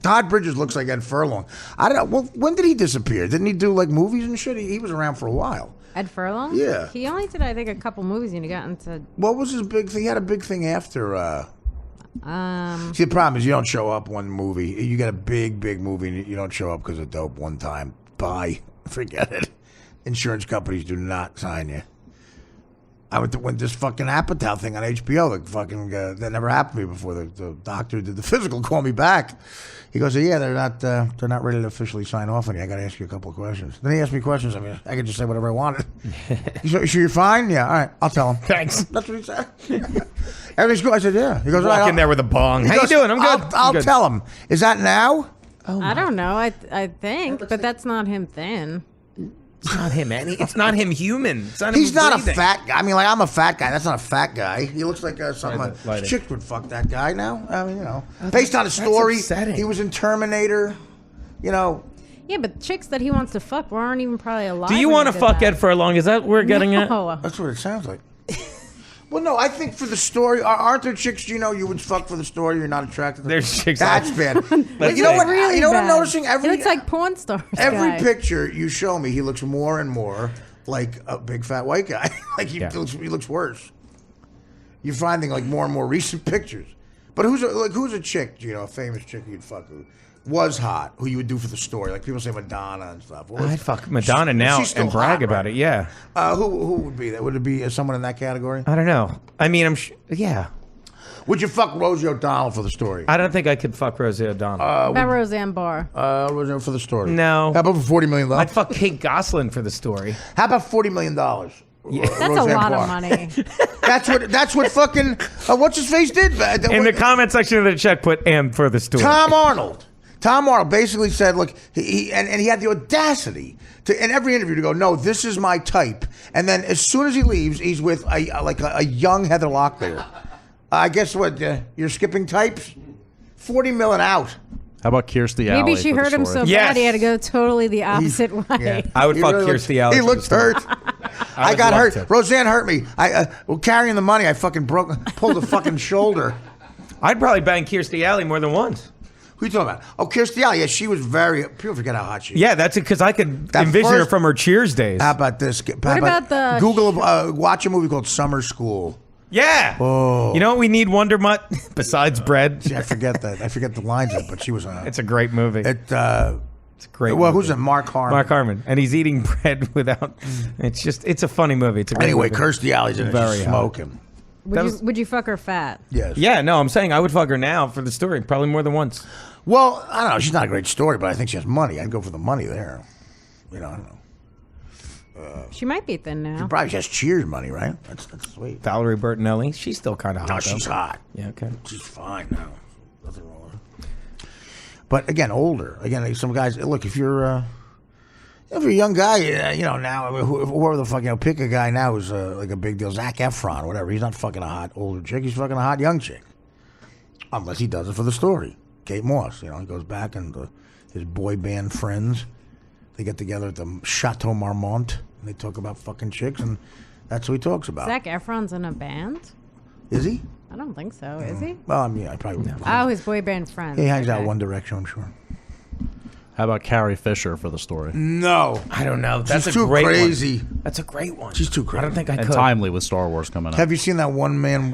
Todd Bridges looks like Ed Furlong. I don't know. Well, when did he disappear? Didn't he do like movies and shit? He was around for a while. Ed Furlong? Yeah. He only did, I think, a couple movies and he got into... What was his big thing? He had a big thing after. See, the problem is you don't show up one movie. You get a big, big movie and you don't show up because of dope one time. Bye. Forget it. Insurance companies do not sign you. I went to when this fucking Apatow thing on HBO, that never happened to me before. The doctor did the physical, called me back. He goes, "Yeah, they're not ready to officially sign off on you. I got to ask you a couple of questions." Then he asked me questions. I mean, I could just say whatever I wanted. You sure you're fine? Yeah, all right, I'll tell him. Thanks. That's what he said. Everything's good. I said, "Yeah." He goes, "All right." Walk in there with a bong. He How goes, you doing? I'm good. I'll I'm good. tell him. Is that now? I don't know. I think, but that's not him thin. It's not him, Annie. It's not him human. It's not him He's not breathing. a fat guy. I mean, like, I'm a fat guy. That's not a fat guy. He looks like something Light it, light it. chicks would fuck that guy now. I mean, based on a story, upsetting. he was in Terminator. Yeah, but chicks that he wants to fuck aren't even probably alive. Do you want want to fuck Ed Furlong? Is that what we're getting at? No. That's what it sounds like. Well, no, I think for the story, aren't there chicks you would fuck for the story? You're not attracted to. There's chicks. That's bad. This You know is what? really You know what I'm bad. noticing? He looks like porn stars. Every guy. picture you show me, he looks more and more like a big fat white guy. Like he looks worse. You're finding like more and more recent pictures. But who's a chick? A famous chick you'd fuck who was hot, who you would do for the story? Like people say Madonna and stuff. Well, I'd fuck Madonna now she's still and brag hot, about right? it. Yeah. Who would be that? Would it be someone in that category? I don't know. I mean, yeah. Would you fuck Rosie O'Donnell for the story? I don't think I could fuck Rosie O'Donnell. About Roseanne Barr. Rosie for the story. No. How about for $40 million? I'd fuck Kate Gosselin for the story. How about $40 million? That's a lot of money. That's what fucking what's his face did. In the comment section of the check, put "and" for the story. Tom Arnold basically said, look, he had the audacity to in every interview to go, no, this is my type, and then as soon as he leaves, he's with a young Heather Locklear. I guess what you're skipping types. $40 million out. How about Kirstie Alley? Maybe she for the heard him story? so Yes. bad he had to go totally the opposite way. Yeah. I would He fuck really Kirstie Alley. He for the looked story. hurt. I I got would love hurt. to. Roseanne hurt me. Carrying the money, I fucking pulled a fucking shoulder. I'd probably bang Kirstie Alley more than once. Who you talking about? Oh, Kirstie Alley. Yeah, she was very. People forget how hot she is. Yeah, that's it, because I could envision her from her Cheers days. How about this? What about the Google? Watch a movie called Summer School. Yeah. Oh. You know what we need, Wonder Mutt, besides bread? See, I forget that. I forget the lines of it, but she was. It's a great movie. It's a great. Well, movie. who's it? Mark Harmon. Mark Harmon, and he's eating bread without. It's a funny movie. It's a great anyway. movie. Kirstie Alley's in it. Very She's hot. smoking. Would you fuck her fat? Yes. Yeah, no, I'm saying I would fuck her now for the story, probably more than once. Well, I don't know. She's not a great story, but I think she has money. I'd go for the money there. You know, I don't know. She might be thin now. She probably has Cheers money, right? That's sweet. Valerie Bertinelli, she's still kind of hot. No, she's though. hot. Yeah, okay. She's fine now. Nothing wrong with her. But again, older. Again, some guys. Look, if you're a young guy, you know, now whoever the fuck, you know, pick a guy now who's like a big deal. Zac Efron, whatever. He's not fucking a hot older chick. He's fucking a hot young chick. Unless he does it for the story. Kate Moss, you know, he goes back and his boy band friends, they get together at the Chateau Marmont and they talk about fucking chicks, and that's who he talks about. Zac Efron's in a band? Is he? I don't think so. Is he? Well, I mean, I probably would. Oh, his boy band friends. He hangs out Okay. One Direction, I'm sure. How about Carrie Fisher for the story? No. I don't know. That's She's a too great crazy. one. That's a great one. She's too crazy. I don't think I And could. timely with Star Wars coming up. Have you seen that one man,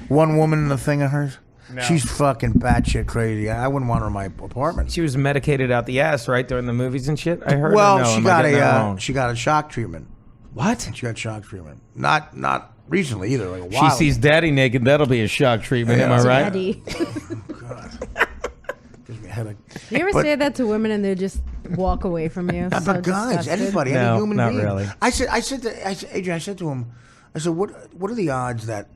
one woman in the thing of hers? No. She's fucking batshit crazy. I wouldn't want her in my apartment. She was medicated out the ass, right, during the movies and shit. I heard. Well, or no? she Am I got getting that wrong? she got a shock treatment. What? She got shock treatment. Not recently either. Like a She while sees ago. daddy naked. That'll be a shock treatment. Yeah. Am I right? Daddy. Gives me a headache. You ever But- say that to women and they just walk away from you? But So guys, disgusted. anybody, No, any human not being. really. I said, Adrian, I said to him, I said, what are the odds that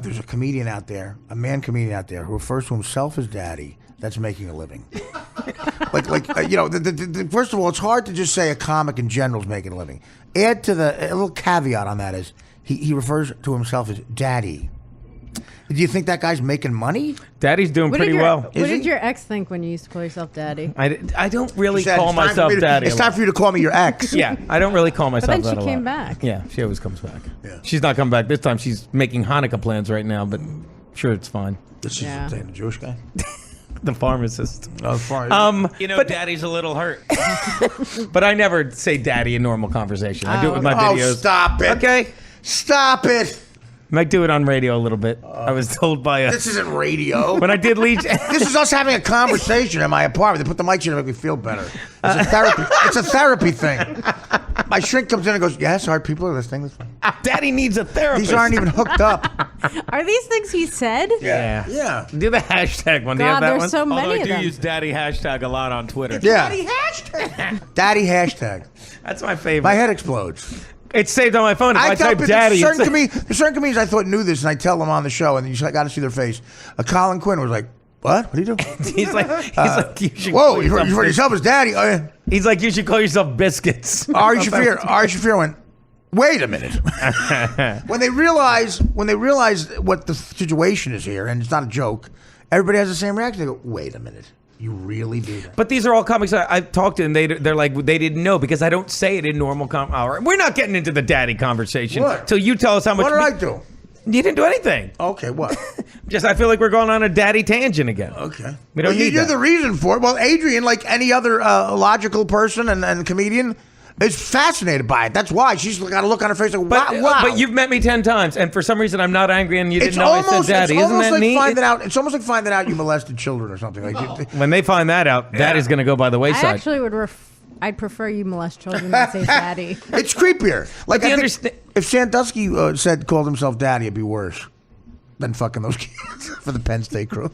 there's a comedian out there, a man comedian out there who refers to himself as daddy that's making a living? You know, first of all, it's hard to just say a comic in general is making a living. Add to a little caveat on that is he refers to himself as daddy. Do you think that guy's making money? Daddy's doing What pretty did your, well. What Is did he? your ex think when you used to call yourself daddy? I don't really She said, call "It's time for myself me to- daddy. It's a time lot." for you to call me your ex. Yeah, I don't really call myself then that she a came lot. back. Yeah, she always comes back. Yeah. She's not coming back this time. She's making Hanukkah plans right now, but sure, it's fine. This is Yeah. the Jewish guy. The pharmacist. No, fine. But Daddy's a little hurt. but I never say daddy in normal conversation. I do it with my Oh, videos. stop it. Okay. Stop it. Might do it on radio a little bit. I was told by a This isn't radio. when I did Legion. This is us having a conversation in my apartment. They put the mics here to make me feel better. It's a therapy. It's a therapy thing. My shrink comes in and goes, "Yeah, sorry, people are listening. This one. Daddy needs a therapist. These aren't even hooked up." Are these things he said? Yeah. Yeah. Do the hashtag one. Do you have God, that there's one? so Although many I of do them. use daddy hashtag a lot on Twitter. Yeah. Daddy hashtag. Daddy hashtag. That's my favorite. My head explodes. It's saved on my phone. If I, tell type people- daddy, There's it's certain comedians I thought knew this, and I tell them on the show, and you got to see their face. Colin Quinn was like, "What? What are you doing?" he's like, you should Whoa, call you heard yourself yourself as daddy. Oh, yeah. He's like, you should call yourself biscuits. Ari Shafir went, "Wait a minute." when they realize what the situation is here, and it's not a joke, everybody has the same reaction. They go, "Wait a minute, you really do that?" But these are all comics I've talked to, and they're like, they didn't know because I don't say it in normal hour. We're not getting into the daddy conversation What? till you tell us how much. What did I do? You didn't do anything. Okay, what? Just I feel like we're going on a daddy tangent again. Okay. We don't need You're that. the reason for it. Well, Adrian, like any other logical person and comedian, is fascinated by it. That's why she's got a look on her face like, But, wow. but you've met me 10 times, and for some reason I'm not angry, and you didn't know I said daddy. It's Isn't almost that like neat? finding out. It's almost like finding out you molested children or something. Like, When they find that out, daddy's going to go by the I wayside. actually would I'd prefer you molest children than say daddy. it's creepier. Like do you I think understand- if Sandusky called himself daddy, it'd be worse than fucking those kids for the Penn State crew.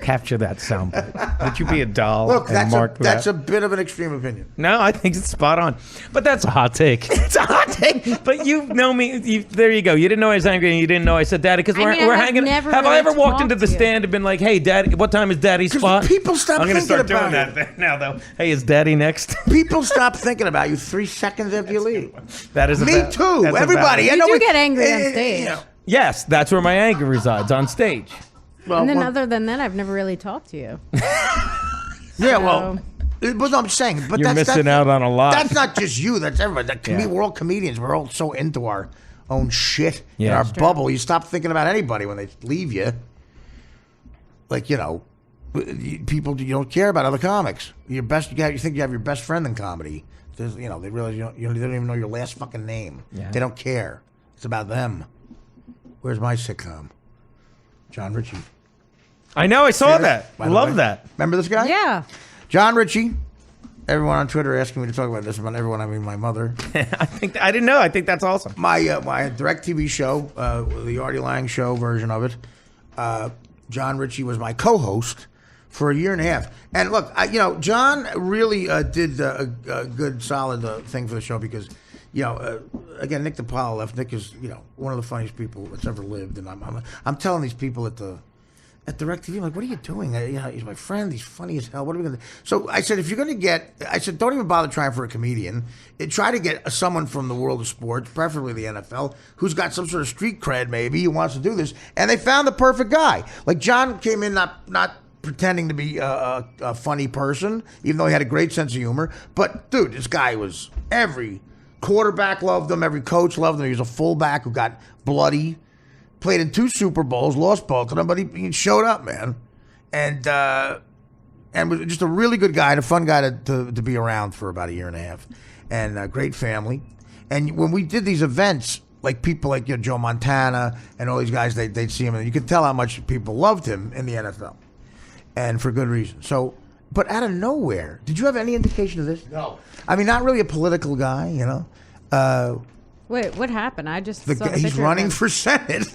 Capture that soundbite. Would you be a doll Look, and mark that's a bit of an extreme opinion. No, I think it's spot on. But that's A hot take. It's a hot take. But you know me. There you go. You didn't know I was angry, and you didn't know I said daddy because I mean, we're I've hanging. never Have I really ever walked talked into the to you. stand and been like, "Hey, daddy, what time is daddy's 'Cause spot?" people stop I'm gonna thinking start doing about that now, though. Hey, is daddy next? People stop thinking about you 3 seconds after you leave. That is a Me va- too. that's a Everybody. valid- I You know do we- get angry on you stage. know. Yes, that's where my anger resides, on stage. Well, And then well, other than that, I've never really talked to you. yeah, well, but no, I'm saying, but You're that's missing out on a lot. That's not just you. That's everybody. We're all comedians. We're all so into our own shit in Yeah. our bubble. You stop thinking about anybody when they leave you. Like, people, you don't care about other comics. You think you have your best friend in comedy. They realize they don't even know your last fucking name. Yeah. They don't care. It's about them. Where's my sitcom? John Ritchie. I know. I saw See that. By the Love way? that. Remember this guy? Yeah. John Ritchie. Everyone on Twitter asking me to talk about this. About everyone, I mean my mother. I didn't know. I think that's awesome. My DirecTV show, the Artie Lang show version of it. John Ritchie was my co-host for a year and a half. And look, John really did a good, solid thing for the show because, again, Nick DiPaolo left. Nick is, one of the funniest people that's ever lived. And I'm telling these people at DirecTV, I'm like, what are you doing? He's my friend. He's funny as hell. What are we going to do? So I said, if you're going to don't even bother trying for a comedian. Try to get someone from the world of sports, preferably the NFL, who's got some sort of street cred maybe, who wants to do this. And they found the perfect guy. Like John came in not pretending to be a funny person, even though he had a great sense of humor. But, dude, this guy was, every quarterback loved him. Every coach loved him. He was a fullback who got bloody. Played in 2 Super Bowls, lost both of them, but he showed up, man, and was just a really good guy, and a fun guy to be around for about a year and a half, and a great family. And when we did these events, like people like Joe Montana and all these guys, they'd see him, and you could tell how much people loved him in the NFL, and for good reason. So, but out of nowhere, did you have any indication of this? No. I mean, not really a political guy, Wait, what happened? I just saw the he's picture running of him. for Senate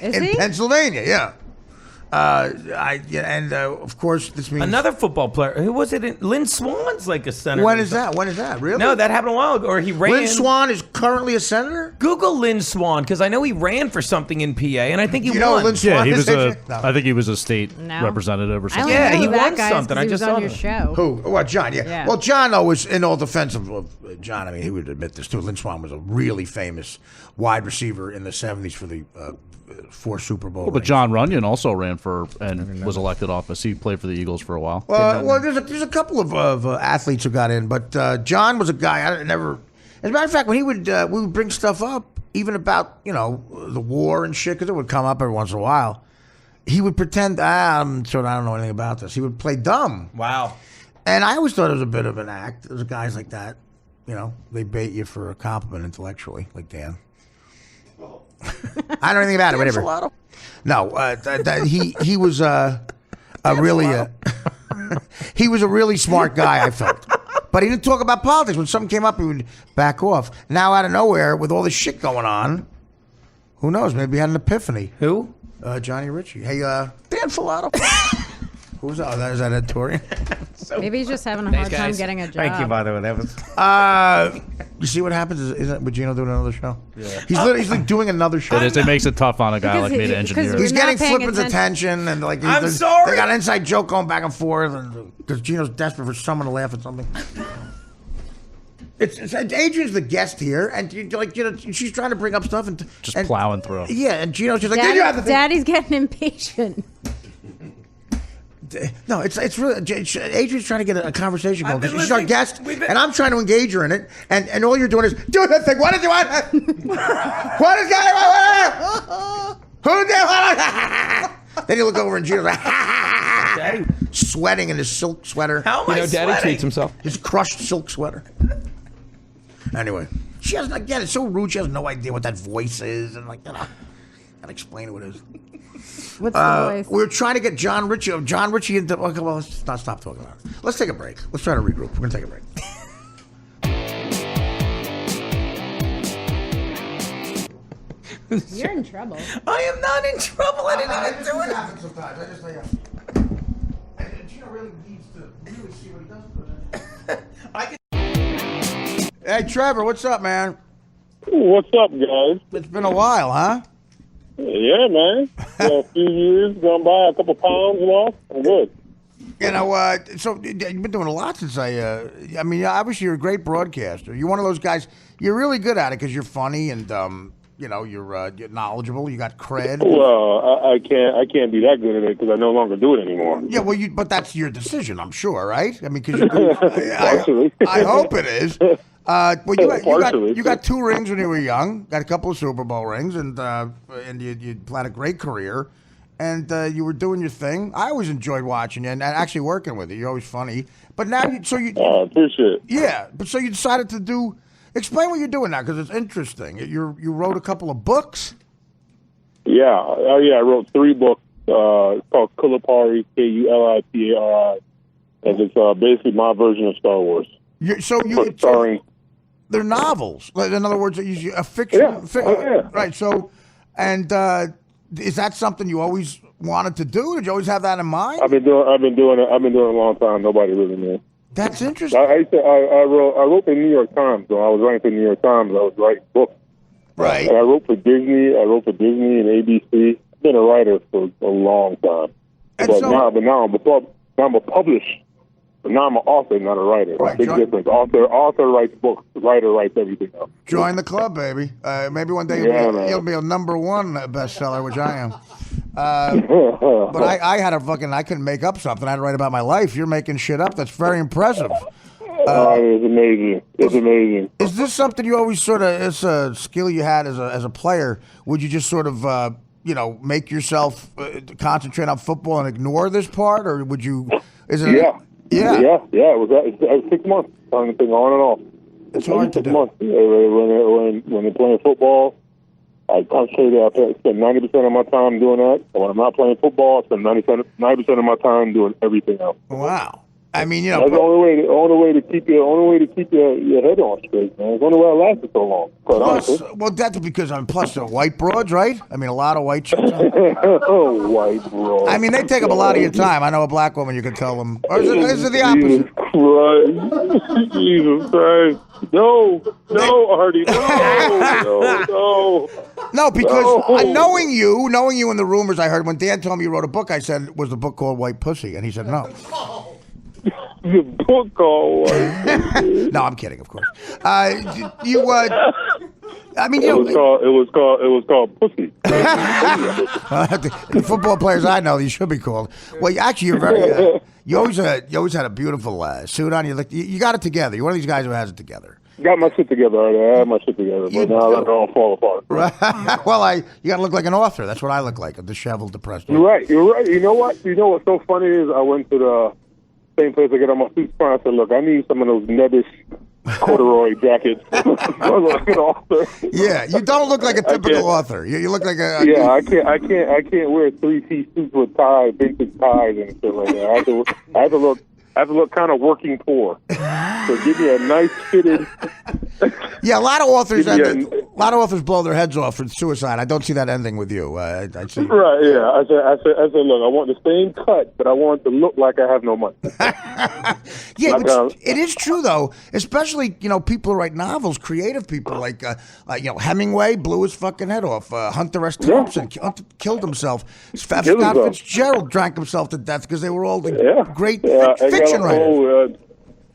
Is in he? Pennsylvania. Yeah. Of course, this means Another football player. Who was it? Lynn Swan's like a senator. When is that? When is that? Really? No, that happened a while ago. Or he ran. Lynn Swan is currently a senator. Google Lynn Swan because I know he ran for something in PA, and I think he won. Lynn Swan Yeah, he was is I think he was a state No. representative or I something. only Yeah, know he that won guy something. because I he just was saw on your that. show. Who? What? John? Yeah. Yeah. Well, John always, in all defense of John, I mean, he would admit this too. Lynn Swan was a really famous wide receiver in the '70s for the 4 Super Bowl. But John Runyon also ran for and was elected office. He played for the Eagles for a while. Well, there's a couple of athletes who got in, but John was a guy I never. As a matter of fact, when we would bring stuff up, even about the war and shit, because it would come up every once in a while. He would pretend, I don't know anything about this. He would play dumb. Wow. And I always thought it was a bit of an act. There's guys like that, they bait you for a compliment intellectually, like Dan. I don't know anything about it. Whatever. No, he was a really he was a really smart guy. I felt, but he didn't talk about politics. When something came up, he would back off. Now, out of nowhere, with all this shit going on, who knows? Maybe he had an epiphany. Who? Johnny Ritchie. Hey, Dan Filato. Who's that? Is that Ed Torian? Maybe he's just having a hard time guys. getting a job. Thank you, by the way. That was. You see what happens? Isn't Gino doing another show? Yeah. He's like doing another show. It makes it tough on a guy Because like me to because engineer. He's You're not getting paying Flipper's attention, and like I'm sorry. They got an inside joke going back and forth, and because Gino's desperate for someone to laugh at something. It's Adrian's the guest here, and she's trying to bring up stuff and Just plowing through. Yeah, and Gino's just like, did you have the thing? Daddy's getting impatient. No, it's really Adrian's trying to get a conversation going. I've been She's our listening. guest, We've been- and I'm trying to engage her in it, and all you're doing is do the thing. What did you want? What is going on? Who did? Then you look over and Gino's like, Daddy. sweating in his silk sweater. How am I Daddy sweating? treats himself. His crushed silk sweater. Anyway, she has again. It's so rude. She has no idea what that voice is, and gotta explain what it is. What's the voice? We're trying to get John Ritchie into. Okay, well, let's not stop talking about it. Let's take a break. Let's try to regroup. We're gonna take a break. You're in trouble. I am not in trouble. I didn't even do it. happens sometimes. I just say, Gino really needs to really see what he does. Hey, Trevor, what's up, man? What's up, guys? It's been a while, huh? Yeah, man. A few years gone by, a couple pounds lost. I'm good. So you've been doing a lot since I mean, obviously you're a great broadcaster. You're one of those guys. You're really good at it because you're funny and you're knowledgeable. You got cred. Well, I can't be that good at it because I no longer do it anymore. Yeah, well, but that's your decision, I'm sure, right? I mean, because Actually. I hope it is. Well, you got 2 rings when you were young. Got a couple of Super Bowl rings, and you had a great career, and you were doing your thing. I always enjoyed watching you and actually working with you. You're always funny. But now, I appreciate it. Yeah, but so you decided to do. Explain what you're doing now, because it's interesting. You wrote a couple of books. Yeah, I wrote 3 books. It's called Kulipari, Kulipari, and it's basically my version of Star Wars. Starring. They're novels. In other words, a fiction. Yeah. Right. So, and is that something you always wanted to do? Did you always have that in mind? I've been doing it a long time. Nobody really knew. That's interesting. I wrote for the New York Times. So I was writing for the New York Times. I was writing books. Right. And I wrote for Disney. and ABC. I've been a writer for a long time. Now I'm a published. But now I'm an author, not a writer. Right, Big difference. Author writes books. Writer writes everything else. Join the club, baby. Maybe one day you'll be a #1 bestseller, which I am. But I had I couldn't make up something. I had to write about my life. You're making shit up. That's very impressive. It's amazing. It's amazing. Is this something you always it's a skill you had as a player? Would you just sort of, make yourself concentrate on football and ignore this part? Or would you, Yeah. It was 6 months. Turning the thing on and off. It's hard to do. 6 months. When they're playing football, I concentrate. I spend 90% of my time doing that. And when I'm not playing football, I spend 90% of my time doing everything else. Wow. I mean, that's the only way to keep your head on straight, man. It's the only way I lasted so long. Well, that's because plus they're white broads, right? I mean, a lot of white chicks. White broads. I mean, they take up a lot of your time. I know a black woman, you can tell them. Or is it the opposite? Jesus Christ. No, Artie, no. No, because knowing you and the rumors I heard, when Dan told me you wrote a book, I said, was the book called White Pussy? And he said, no. The book called White No, I'm kidding, of course. It was called Pussy. The football players I know, you should be called. Well, actually, you're very. You always had a beautiful suit on. You got it together. You're one of these guys who has it together. Got my shit together. I had my shit together, but now it all fall apart. Right. Well, you got to look like an author. That's what I look like, a disheveled, depressed. You're right. You know what? What's so funny is I went to the same place I get on my suit from. I said, look, I need some of those nebbish corduroy jackets. I look like an author. Yeah, you don't look like a typical author. You look like a. Yeah, I can't wear 3-piece suits with ties, basic ties and shit like that. I have to look kind of working poor. So give me a nice fitted. Yeah, a lot of authors blow their heads off for suicide. I don't see that ending with you. I see. Right? Yeah. I said, look, I want the same cut, but I want it to look like I have no money. Yeah, it is true though. Especially people who write novels, creative people like Hemingway blew his fucking head off. Hunter S. Thompson killed himself. Scott Fitzgerald drank himself to death because they were all great fiction writers.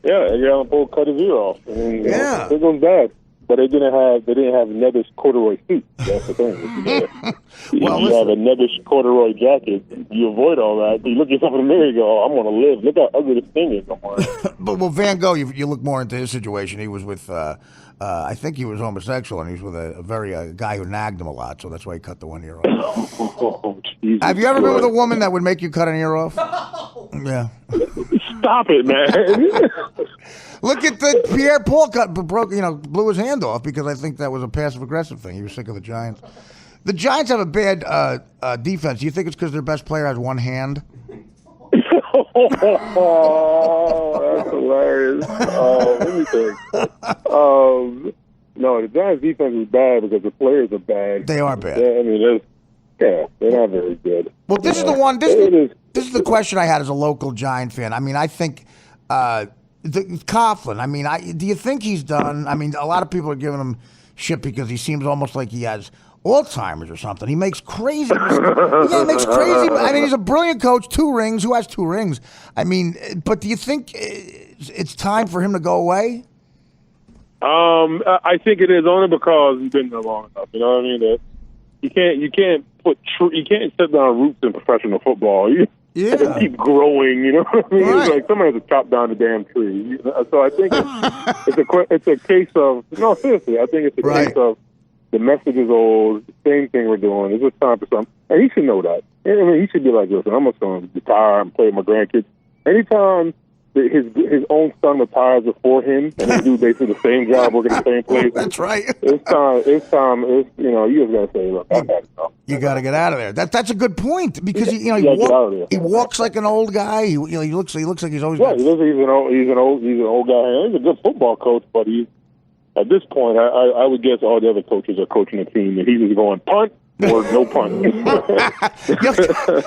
Edgar Allan Poe cut his ear off. And, it was bad. But they didn't have nebbish corduroy suits. That's the thing. You have a nebbish corduroy jacket. You avoid all that. You look yourself in the mirror and go, I'm going to live. Look how ugly this thing is. But Van Gogh, you look more into his situation. He was with, I think he was homosexual, and he was with a guy who nagged him a lot, so that's why he cut the one ear off. Have you ever been with a woman that would make you cut an ear off? Yeah. Stop it, man. Look at the Pierre Paul blew his hand off because I think that was a passive aggressive thing. He was sick of the Giants. The Giants have a bad defense. Do you think it's because their best player has one hand? Oh, that's hilarious. Let me think. No, the Giants' defense is bad because the players are bad. They are bad. They're not very good. Well, this is the one. This is the question I had as a local Giant fan. I mean, I think Coughlin. I mean, do you think he's done? I mean, a lot of people are giving him shit because he seems almost like he has Alzheimer's or something. He makes crazy. He makes crazy. I mean, he's a brilliant coach. 2 rings. Who has 2 rings? I mean, but do you think it's time for him to go away? I think it is only because he's been there long enough. You know what I mean? You can't set down roots in professional football. Yeah. and then keep growing. You know what I mean? Right. It's like somebody has to chop down the damn tree. You know? So I think it's a case of no, seriously. I think it's a case of the message is old. Same thing we're doing. It's just time for something, and he should know that. I mean, he should be like, listen, I'm just going to retire and play with my grandkids. Anytime his own son retires before him, and they do basically the same job, working the same place. That's right. It's time. You just gotta say, look, I've had enough. You got to get out of there. That's a good point because he get out of there. he walks like an old guy. He looks like he's always Yeah, he's an old guy. He's a good football coach, but at this point, I would guess all the other coaches are coaching a team, and he's just going punt or no punt.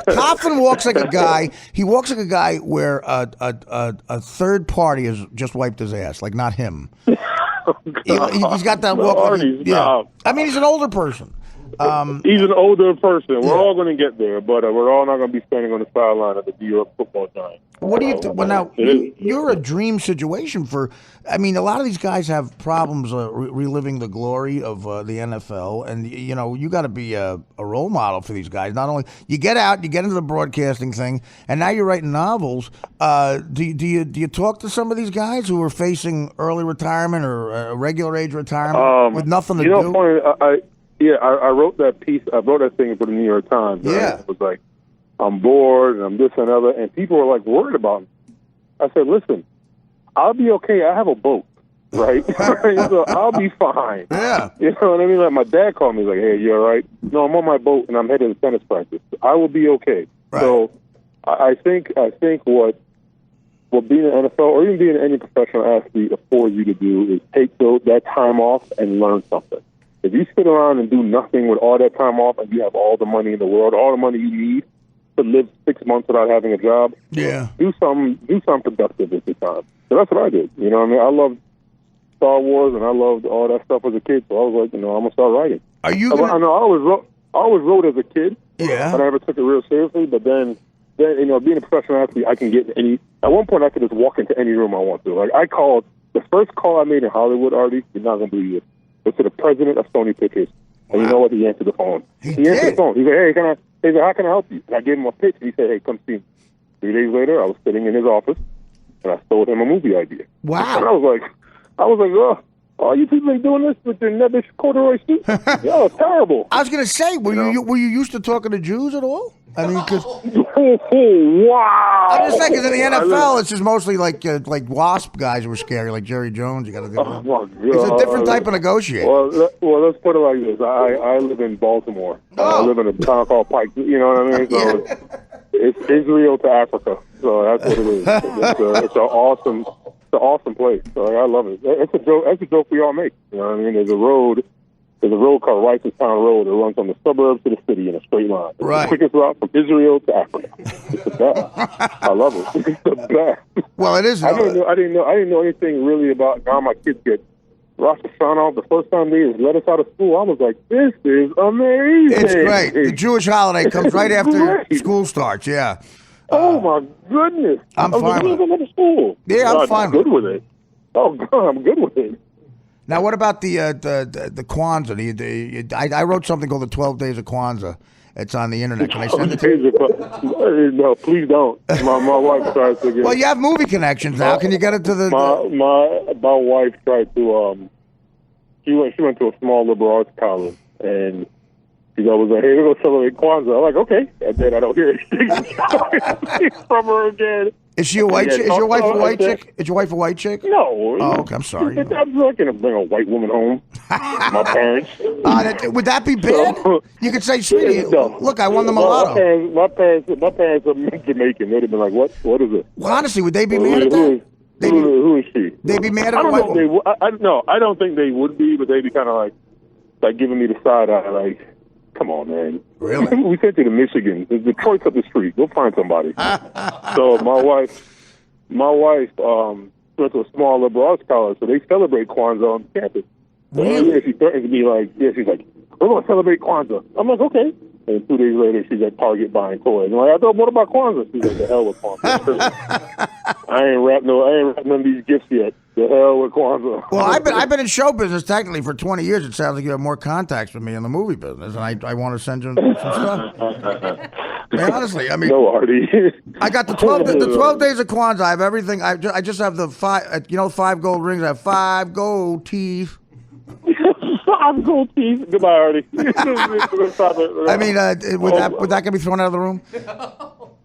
Coughlin walks like a guy. He walks like a guy where a third party has just wiped his ass, like not him. He's got that walk. I mean, he's an older person. He's an older person. We're all going to get there, but we're all not going to be standing on the sideline of the New York Football Giants. What do you think? Well, now, you're a dream situation for. I mean, a lot of these guys have problems reliving the glory of the NFL, and you got to be a role model for these guys. Not only you get out, you get into the broadcasting thing, and now you're writing novels. Do you talk to some of these guys who are facing early retirement or regular age retirement with nothing to do? Funny, I wrote that piece. I wrote that thing for the New York Times. Right? Yeah, it was like, I'm bored and I'm this and other, and people were like worried about me. I said, listen, I'll be okay. I have a boat, right? So I'll be fine. Yeah. You know what I mean? Like my dad called me, like, hey, you all right? No, I'm on my boat and I'm headed to tennis practice. I will be okay. Right. So I think what being an NFL or even being any professional athlete affords you to do is take that time off and learn something. If you sit around and do nothing with all that time off and you have all the money in the world, all the money you need to live 6 months without having a job, do something productive with your time. So that's what I did. You know what I mean? I loved Star Wars and I loved all that stuff as a kid, so I was like, I'm going to start writing. Are you? I always wrote as a kid. Yeah. But I never took it real seriously. But then being a professional athlete, I can get any. At one point, I could just walk into any room I want to. Like the first call I made in Hollywood, Artie, you're not going to believe it. Was to the president of Sony Pictures. And you know what? He answered the phone. He answered the phone. He said, hey, how can I help you? And I gave him a pitch, and he said, hey, come see me. 3 days later, I was sitting in his office, and I told him a movie idea. Wow. And I was like, oh, you people ain't doing this with your nebbish corduroy suit? Yo, it's terrible. I was going to say, were you used to talking to Jews at all? I mean, because wow. I'm just saying, because in the NFL, it's just mostly like WASP guys who were scary, like Jerry Jones. You got to do. Oh, my God. It's a different type of negotiator. Well, let's put it like this. I live in Baltimore. I live in a town called Pike. You know what I mean? So it's Israel to Africa. So that's what it is. It's an awesome place. So I love it. It's a joke. That's a joke we all make. You know what I mean? There's a road called Ricestown Road that runs from the suburbs to the city in a straight line. It's the quickest route from Israel to Africa. It's the best. I love it. It's the best. Well, it is. I didn't know anything really about how my kids get Rosh Hashanah. The first time they let us out of school, I was like, this is amazing. It's great. The Jewish holiday comes right after school starts. Yeah. Oh my goodness! I'm fine with it. School. Yeah, I'm fine. Good with it. Oh God, I'm good with it. Now, what about the Kwanzaa? I wrote something called the 12 Days of Kwanzaa. It's on the internet. Can I send it to you? No, please don't. My wife tried to get. Well, you have movie connections now. Can you get it to the? My wife tried to. She went to a small liberal arts college and. She was like, hey, we're going to celebrate Kwanzaa. I'm like, okay. And then I don't hear anything from her again. Is she a white chick? Is your wife a white chick? Is your wife a white chick? No. Oh, okay. I'm sorry. I'm not going to bring a white woman home. My parents. Would that be bad? You could say, sweetie, look, I won the mulatto. My parents are Jamaican. They'd have been like, what is it? Well, honestly, would they be mad at that? Who is she? They'd be mad at a white woman. I don't think they would be, but they'd be kind of like giving me the side eye, like, come on, man. Really? We sent you to Michigan. There's Detroit's up the street. Go find somebody. So my wife went to a small liberal arts college, so they celebrate Kwanzaa on campus. Really? So, she threatened to be like, she's like, we're going to celebrate Kwanzaa. I'm like, okay. And 2 days later, she's at Target buying toys. I'm like, I thought, what about Kwanzaa? She's like, the hell with Kwanzaa. I ain't wrapped none of these gifts yet. The hell with Kwanzaa. Well, I've been in show business technically for 20 years. It sounds like you have more contacts with me in the movie business, and I want to send you some stuff. Man, honestly, I mean, no, Artie. I got the 12 days of Kwanzaa. I have everything. I just have the 5 gold rings. I have 5 gold teeth. 5 gold teeth. Goodbye, Artie. I mean, would that get me thrown out of the room?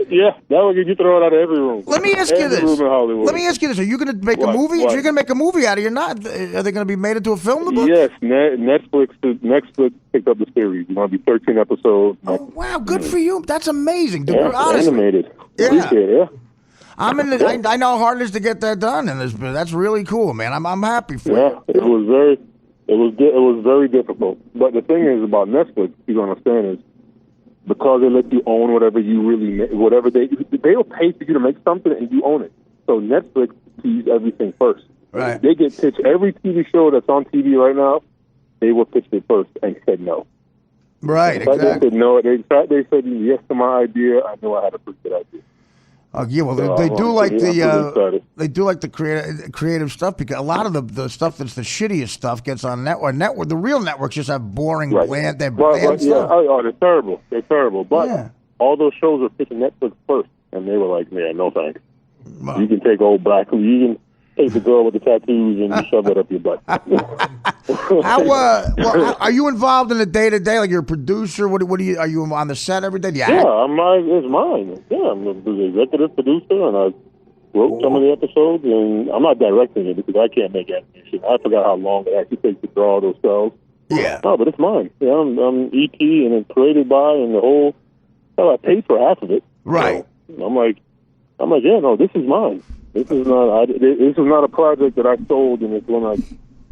Yeah, that would get you thrown out of every room. Let me ask you this. Room in Hollywood. Let me ask you this. Are you going to make a movie? If you're going to make a movie out of it, you're not. Are they going to be made into a film? The book? Yes, Netflix picked up the series. It's going to be 13 episodes. Oh, wow, good for you. That's amazing, dude. Yeah, Honestly. animated. Yeah. I'm in. I know how hard it is to get that done, and that's really cool, man. I'm happy for you. Yeah, it was very difficult. But the thing is about Netflix, you don't understand, is because they let you own whatever you whatever they'll pay for you to make something and you own it. So Netflix sees everything first. Right. They get pitched every TV show that's on TV right now. They will pitch it first and said no. Right. Exactly. Exactly. They said no. They said yes to my idea. I knew I had a pretty good idea. Oh yeah, well they do like the creative stuff, because a lot of the stuff that's the shittiest stuff gets on network. The real networks just have boring, bland stuff. Yeah, they're terrible. They're terrible. But all those shows are pitching Netflix first, and they were like, "Yeah, no thanks. You can take old black. You can take the girl with the tattoos and you shove that up your butt." Are you involved in the day-to-day? Like you're a producer? What do you? Are you on the set every day? Yeah, it's mine. Yeah, I'm the executive producer, and I wrote some of the episodes, and I'm not directing it because I can't make animation. I forgot how long it actually takes to draw those cells. Yeah. No, but it's mine. Yeah, I'm EP, and it's created by, and the whole. Well, I paid for half of it. Right. So I'm like, yeah, no, this is mine. This is not a project that I sold, and it's one like,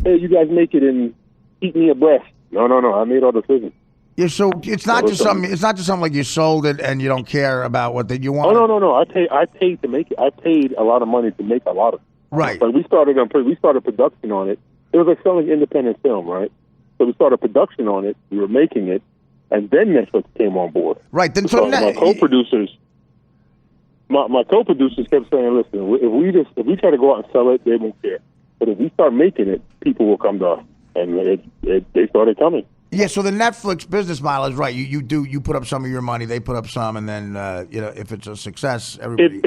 hey, you guys make it and keep me abreast. No. I made all the decisions. Yeah, so it's not just something like you sold it and you don't care about what you want. Oh no. I paid to make it. I paid a lot of money to make a lot of it. Right. But we started production on it. It was like selling independent film, right? So we started production on it. We were making it, and then Netflix came on board. Right. Then my co-producers. My co-producers kept saying, "Listen, if we try to go out and sell it, they won't care. But if we start making it, people will come to us." And they started coming. Yeah, so the Netflix business model is right. You put up some of your money, they put up some, and then if it's a success, everybody.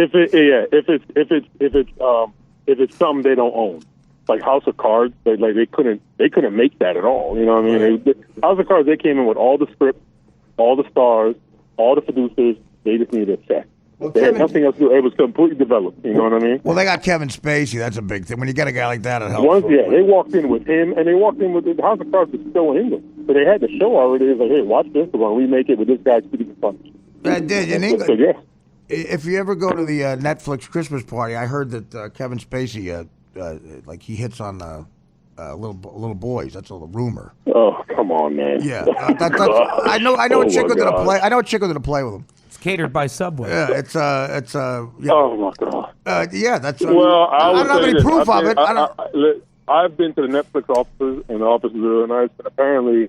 If it's something they don't own, like House of Cards, they couldn't make that at all. You know what I mean? House of Cards, they came in with all the script, all the stars, all the producers. They just needed a check. Well, they had nothing else to do. It was completely developed. You know what I mean? Well, they got Kevin Spacey. That's a big thing. When you get a guy like that, it helps. They walked in with him, and they walked in with the House of Cards was still in England. So they had the show already. It was like, hey, watch this. We're going to remake it with this guy speaking in Spanish. I did. In England. So, yeah. If you ever go to the Netflix Christmas party, I heard that Kevin Spacey, like he hits on little boys. That's all the rumor. Oh, come on, man. Yeah. I know a chick who's going to play. I know a chick who's going to play with him. Catered by Subway. Yeah, it's yeah. Oh my God. Yeah, that's. Well, I don't have any proof of it. I've been to the Netflix offices, and the offices are really nice. And apparently,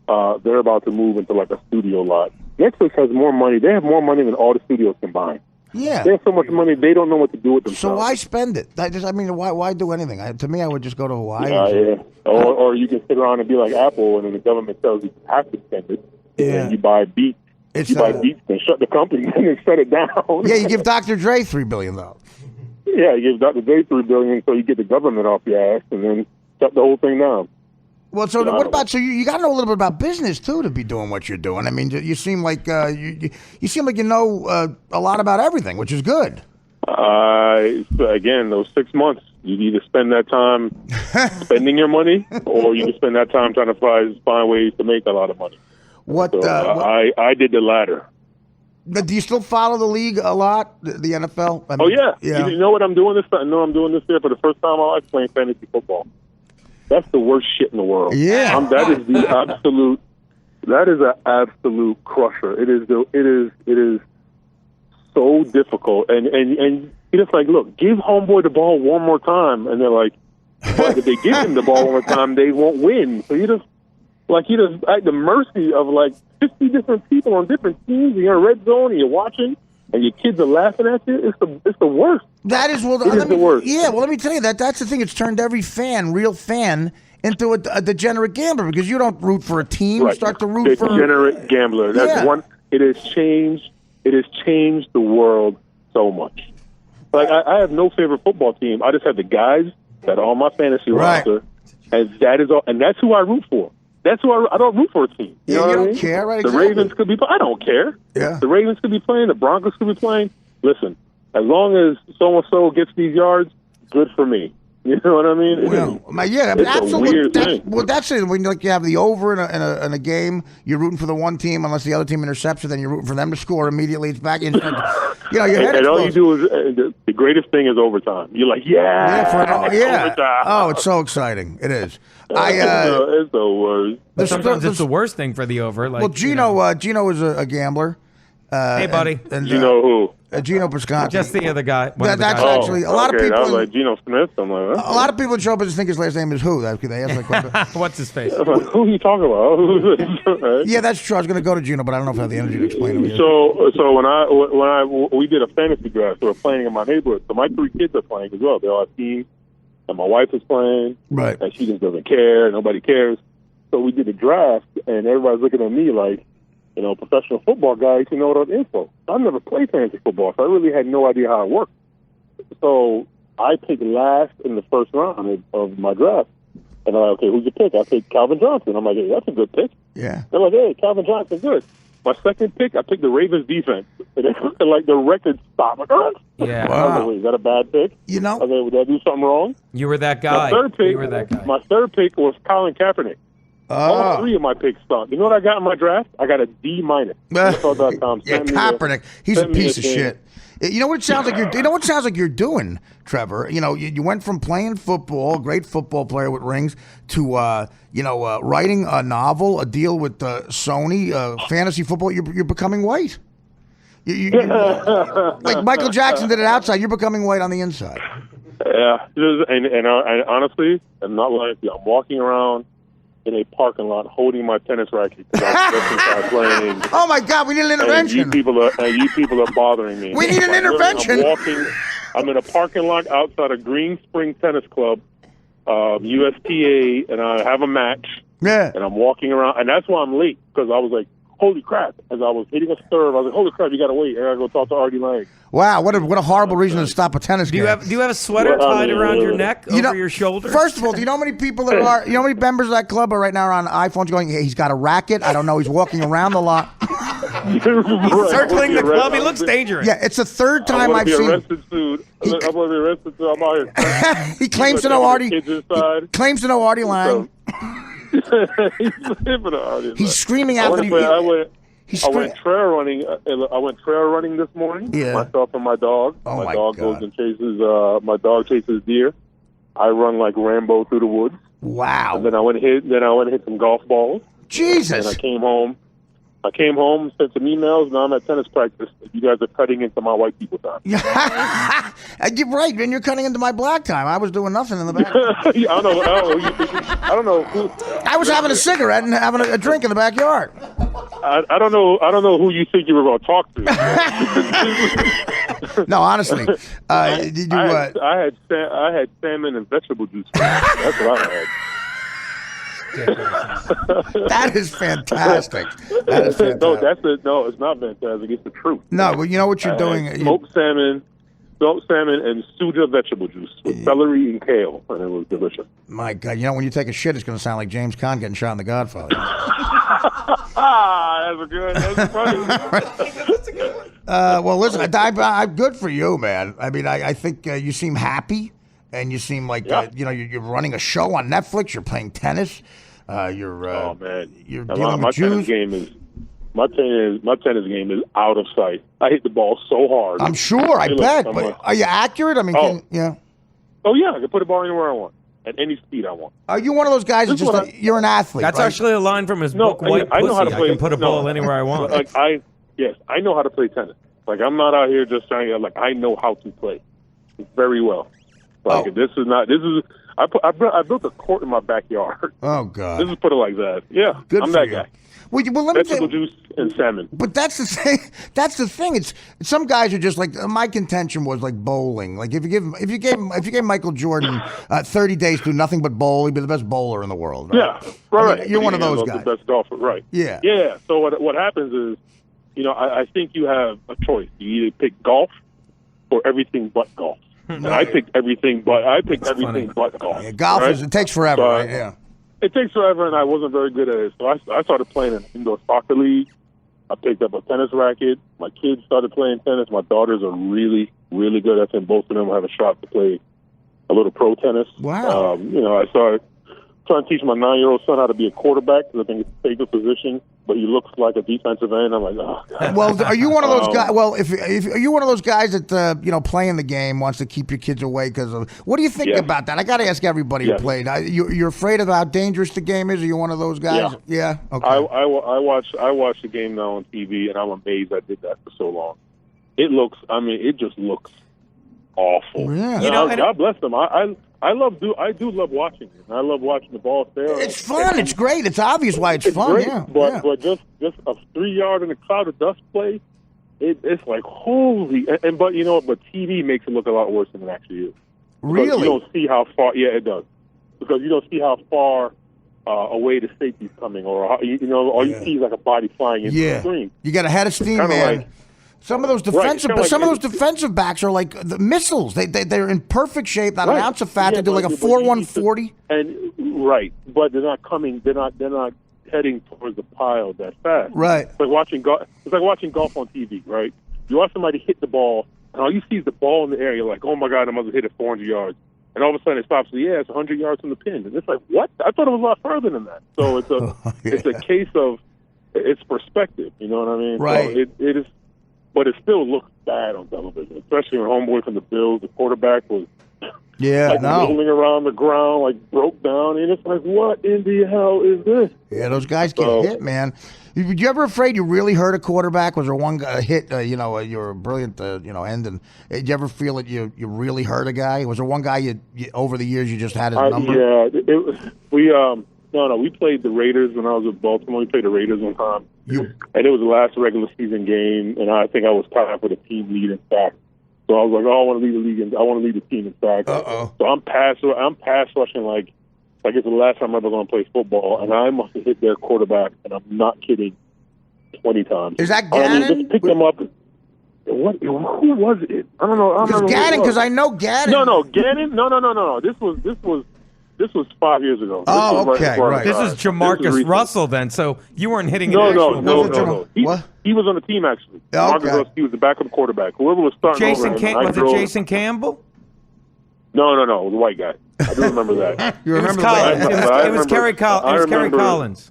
they're about to move into like a studio lot. Netflix has more money. They have more money than all the studios combined. Yeah, they have so much money they don't know what to do with themselves. So why spend it? Why do anything? To me, I would just go to Hawaii. Yeah. Or you can sit around and be like Apple, and then the government tells you have to spend it. Yeah. And you buy Beats. You buy Beats and shut the company and then shut it down. Yeah, you give Dr. Dre $3 billion though. Yeah, you give Dr. Dre $3 billion so you get the government off your ass and then shut the whole thing down. Well, so what about? So you got to know a little bit about business too to be doing what you're doing. I mean, you seem like you seem like you know a lot about everything, which is good. Again, those 6 months, you either spend that time spending your money, or you can spend that time trying to find ways to make a lot of money. I did the latter. Do you still follow the league a lot, the NFL? I mean, yeah. You know what I'm doing this? I know I'm doing this here for the first time in my life, playing fantasy football. That's the worst shit in the world. Yeah, that is the absolute. That is an absolute crusher. It is so difficult, and you're just like, look, give homeboy the ball one more time, and they're like, but if they give him the ball one more time, they won't win. So you're at the mercy of like 50 different people on different teams. You're in a red zone, and you're watching, and your kids are laughing at you. It's the worst. That is the worst. Yeah, well, let me tell you that's the thing. It's turned every real fan, into a degenerate gambler because you don't root for a team. Right. You start to root for degenerate gambler. That's one. It has changed It has changed the world so much. Like, I have no favorite football team. I just have the guys that are on my fantasy roster, and that is all. And that's who I root for. That's who I don't root for a team. You know what I mean? Care, right? The Ravens could be. I don't care. Yeah. The Ravens could be playing. The Broncos could be playing. Listen, as long as so and so gets these yards, good for me. You know what I mean? Absolutely. That's it. When you have the over in a game, you're rooting for the one team unless the other team intercepts it. Then you're rooting for them to score immediately. It's back in. Your head and all you do is the greatest thing is overtime. You're like, overtime. Oh, it's so exciting. It is. It's the worst. Sometimes it's the worst thing for the over. Like, Gino is a gambler. Hey, buddy. And you know who? Gino Piscotty. Just the other guy. That's actually a lot of people. I was like Gino Smith. I'm like, a lot of people in show business think his last name is who. They ask that question. What's his face? Like, who are you talking about? Yeah, that's true. I was going to go to Gino, but I don't know if I have the energy to explain it. So when we did a fantasy draft, we were playing in my neighborhood. So my 3 kids are playing as well. They're on teams, and my wife is playing. Right. And she just doesn't care. Nobody cares. So we did a draft, and everybody's looking at me like, professional football guy, you should know all the info. I've never played fantasy football, so I really had no idea how it worked. So I picked last in the first round of my draft. And I'm like, okay, who's your pick? I picked Calvin Johnson. I'm like, hey, that's a good pick. Yeah. They're like, hey, Calvin Johnson, good. My second pick, I picked the Ravens defense. And like the record stopped. Like, yeah. Wow. I was like, wait, is that a bad pick? I was like, did I do something wrong? You were that guy. My third pick was Colin Kaepernick. All 3 of my picks stunk. You know what I got in my draft? I got a D-. NFL.com. Kaepernick. He's a piece of shit. You know what it sounds like you're doing, Trevor? You went from playing football, great football player with rings, to writing a novel, a deal with Sony, fantasy football. You're becoming white. Like Michael Jackson did it outside. You're becoming white on the inside. Yeah, and I honestly, I'm not lying to you. I'm walking around in a parking lot holding my tennis racket because I was just inside playing. Oh my God, we need an intervention. And you people are bothering me. We need an intervention. I'm in a parking lot outside a Green Spring Tennis Club, USTA, and I have a match. Yeah. And I'm walking around, and that's why I'm late, because I was like, holy crap. As I was hitting a serve, I was like, holy crap, you got to wait. I got to go talk to Artie Lang. Wow, what a horrible reason to stop a tennis game. Do you have a sweater tied around your neck over your shoulder? First of all, do you know how many people there are? You know how many members of that club are right now on iPhones going, hey, he's got a racket. I don't know. He's walking around the lot. He's circling the club. He looks dangerous. Yeah, it's the third time I've seen him. I'm going to be arrested soon. I'm out here. He claims to know Artie. Claims to know Artie Lang. He's screaming after you. I went trail running. I went trail running this morning. Yeah. Myself and my dog. Oh my dog goes and chases. My dog chases deer. I run like Rambo through the woods. Wow. And then I went and hit some golf balls. Jesus. And I came home, sent some emails. Now I'm at tennis practice. You guys are cutting into my white people time. You're right, and you're cutting into my black time. I was doing nothing in the back. I don't know who. I was having a cigarette and having a drink in the backyard. I don't know who you think you were going to talk to. No, honestly, I had salmon and vegetable juice. That's what I had. That is fantastic. That is fantastic. No, it's not fantastic. It's the truth. No, well, you know what you're doing. Smoked salmon and Suja vegetable juice with celery and kale, and it was delicious. My God, when you take a shit, it's going to sound like James Caan getting shot in The Godfather. That's funny. That's a good one. Well, listen, I'm good for you, man. I mean, I think you seem happy, and you seem like you're running a show on Netflix. You're playing tennis. You're dealing with Jews. My tennis game is out of sight. I hit the ball so hard. I'm sure. I bet. But are you accurate? I mean, yeah. Oh yeah, I can put the ball anywhere I want at any speed I want. Are you one of those guys you're an athlete? That's right? actually a line from his book, White Pussy. I know how to play. I can put a ball anywhere I want. I know how to play tennis. Like, I'm not out here just trying to, like, I know how to play very well. Like, I built a court in my backyard. Oh, God. This is put it like that. Yeah, Good I'm for that you. guy. Well, let me vegetable juice and salmon. But that's the thing. That's the thing. It's some guys are just like, my contention was like bowling. Like if you gave Michael Jordan 30 days to do nothing but bowl, he'd be the best bowler in the world. Right? Yeah, right. You're one of those guys. The best golfer, right? Yeah. Yeah. So what happens is, I think you have a choice. You either pick golf or everything but golf. And I picked everything but golf. Yeah, golf it takes forever, So, right? Yeah. It takes forever, and I wasn't very good at it. So I started playing an indoor soccer league. I picked up a tennis racket. My kids started playing tennis. My daughters are really, really good. I think both of them have a shot to play a little pro tennis. Wow. I started trying to teach my 9-year-old son how to be a quarterback because I think it's a safer position, but he looks like a defensive end. I'm like, oh, God. Well, are you one of those guys? Well, if are you one of those guys that playing the game wants to keep your kids away because of what do you think about that? I got to ask everybody who played. You're afraid of how dangerous the game is? Are you one of those guys? Yeah. Okay. I watch the game now on TV, and I'm amazed I did that for so long. It just looks awful. Yeah. God bless them. I do love watching it. I love watching the ball stare. It's fun. It's great. It's obvious why it's fun. Great, yeah. But just a 3-yard in a cloud of dust play, it's like holy. But you know what? But TV makes it look a lot worse than it actually is. Really? You don't see how far. Yeah, it does. Because you don't see how far away the safety's coming, or all you see is like a body flying into the screen. You got a head of steam, man. Like, some of those defensive backs are like the missiles. They're in perfect shape, not an ounce of fat. They do like a 4.140. But they're not coming. They're not heading towards the pile that fast. Right. It's like watching golf on TV. Right. You watch somebody hit the ball, and all you see is the ball in the air. You're like, oh my God, I must have hit it 400 yards. And all of a sudden it stops. It's 100 yards from the pin. And it's like, what? I thought it was a lot further than that. So it's a case of it's perspective. You know what I mean? Right. So it is. But it still looks bad on television, especially when homeboy from the Bills, the quarterback, was rolling around the ground, like broke down. And it's like, what in the hell is this? Yeah, those guys get hit, man. Were you ever afraid you really hurt a quarterback? Was there one guy hit, you're a brilliant, end, and did you ever feel that you really hurt a guy? Was there one guy you over the years you just had his number? Yeah, we played the Raiders when I was with Baltimore. We played the Raiders one time. And it was the last regular season game, and I think I was tied for the team lead in sacks. So I was like, I want to lead the league, and I want to lead the team in sacks. So I'm pass rushing like it's the last time I'm ever going to play football, and I must have hit their quarterback, and I'm not kidding, 20 times. Is that Gannon? Just pick them up. Who was it? I don't know. Because Gannon, because I know Gannon. No, Gannon. No. This was 5 years ago. Right. This is Jamarcus Russell then, so you weren't hitting No. What? He was on the team, actually. Okay. Marcus Russell, he was the backup quarterback. Whoever was starting was it Jason Campbell? No, it was a white guy. I do remember that. You remember Collins. that? It was Kerry Collins.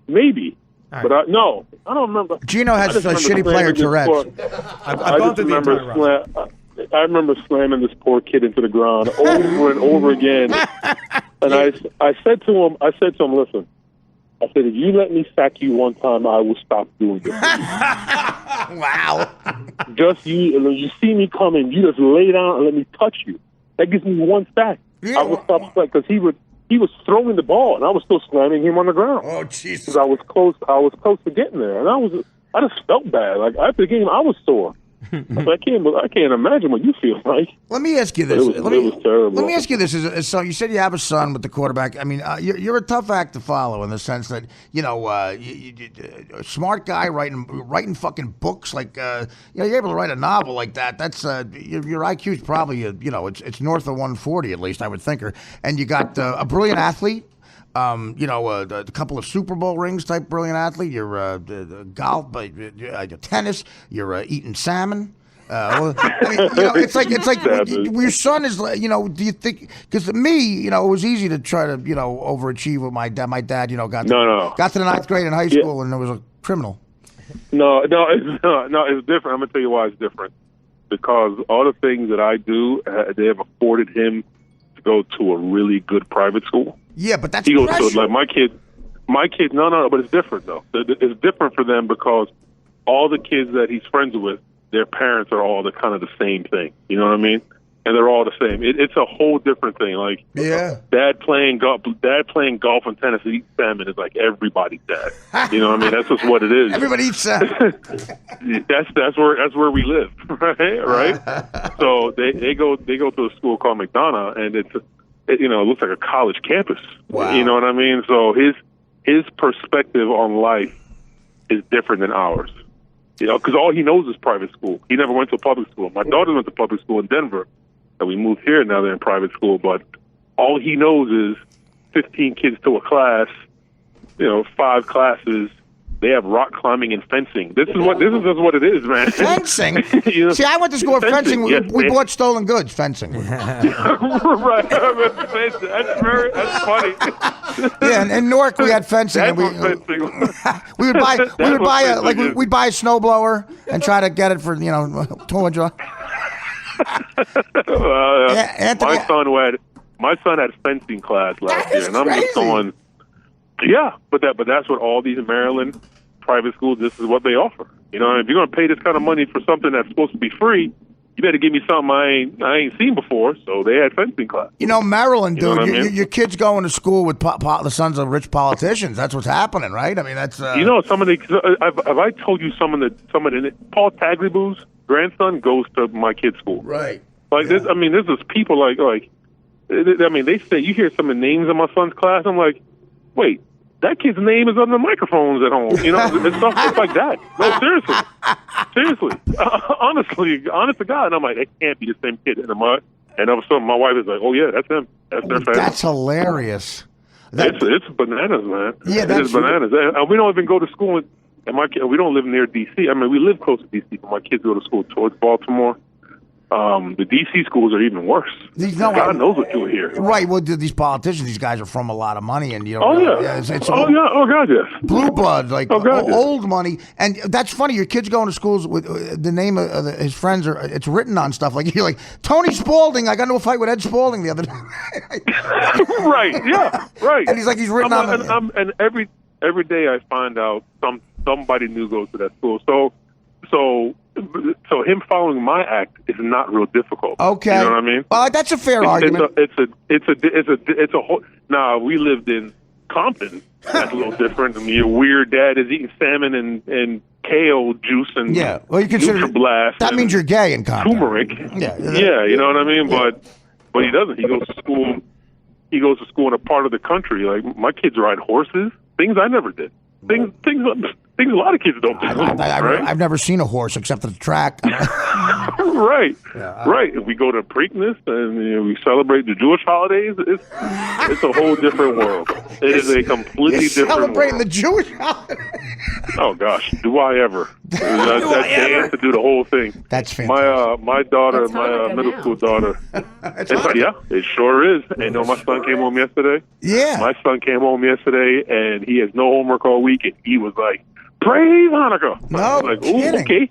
Maybe. Right. But I don't remember. Gino has a shitty player Tourette's. I remember slamming this poor kid into the ground over and over again. And I said to him, listen, I said, if you let me sack you one time, I will stop doing this. Wow. Just you see me coming, you just lay down and let me touch you. That gives me one sack. Yeah. I would stop because he was throwing the ball and I was still slamming him on the ground. Oh, Jesus. Because I was close to getting there. And I just felt bad. Like after the game, I was sore. I can't imagine what you feel like. Let me ask you this. It was terrible. Let me ask you this. So you said you have a son with the quarterback. I mean, you're a tough act to follow in the sense that a smart guy writing fucking books like you're able to write a novel like that. That's your IQ's probably it's north of 140 at least I would think. And you got a brilliant athlete. A couple of Super Bowl rings type brilliant athlete. You're golf, tennis. You're eating salmon. It's like your son is. Do you think? Because me, it was easy to try to overachieve with my dad. My dad, got to the ninth grade in high school and it was a criminal. No, it's different. I'm gonna tell you why it's different. Because all the things that I do, they have afforded him to go to a really good private school. Yeah, but that's he goes pressure. to like my kid. No, but it's different though. It's different for them because all the kids that he's friends with, their parents are all the kind of the same thing. You know what I mean? And they're all the same. It's a whole different thing. Like dad playing golf and tennis and eating salmon is like everybody's dad. You know what I mean? That's just what it is. Everybody eats salmon. that's where we live, right? So they go to a school called McDonough, and it looks like a college campus. Wow. You know what I mean? So his perspective on life is different than ours. You know, because all he knows is private school. He never went to a public school. My daughter went to public school in Denver, and we moved here. Now they're in private school, but all he knows is 15 kids to a class. 5 classes. They have rock climbing and fencing. This is what it is, man. Fencing? See, I went to school for fencing. We bought stolen goods. Fencing. Right. That's funny. Yeah, in Newark we had fencing. And we'd buy a snowblower and try to get it for $200. My son had fencing class last year, and I'm crazy. just going. Yeah, but that's what all these Maryland private schools. This is what they offer. If you're going to pay this kind of money for something that's supposed to be free, you better give me something I ain't seen before. So they had fencing class. Maryland, dude, I mean? your kids going to school with the sons of rich politicians. That's what's happening, right? I mean, that's some of the. Have I told you some of the Paul Tagliaboo's grandson goes to my kid's school, right? Like this. I mean, this is people like. I mean, they say you hear some of the names in my son's class. I'm like, wait, that kid's name is on the microphones at home. It's stuff like that. No, seriously, honest to God. And I'm like, that can't be the same kid. And all of a sudden, my wife is like, oh yeah, that's him. That's their family. That's hilarious. It's bananas, man. Yeah, it's bananas. And we don't even go to school. And we don't live near D.C. I mean, we live close to D.C., but my kids go to school towards Baltimore. The D.C. schools are even worse. God knows what you'll hear. Right. Well, these politicians, these guys are from a lot of money, and Oh God, yes. Blue bloods, like old money, and that's funny. Your kids going to schools with the name of his friends it's written on stuff like you're like Tony Spaulding. I got into a fight with Ed Spaulding the other day. Right. Yeah. Right. And he's written on. And every day I find out somebody new goes to that school. So him following my act is not real difficult. Okay, you know what I mean? Well, that's a fair argument. It's a whole. Now we lived in Compton. That's a little different. I mean, your weird dad is eating salmon and kale juice and well, you consider blast. That means you're gay in Compton. Turmeric. Yeah, you know what I mean. Yeah. But he doesn't. He goes to school. He goes to school in a part of the country. Like my kids ride horses. Things I never did. Things a lot of kids don't do. Right? I've never seen a horse except at the track. Right. We go to Preakness and we celebrate the Jewish holidays. It's a whole different world. It is a completely different world. Celebrating the Jewish holidays. Oh gosh, do I ever? That dance to do the whole thing. That's fantastic. My daughter, my middle school daughter. It sure is. And my son came home yesterday. Yeah. My son came home yesterday and he has no homework all week and he was like, praise Hanukkah. No, I was like, kidding. Okay.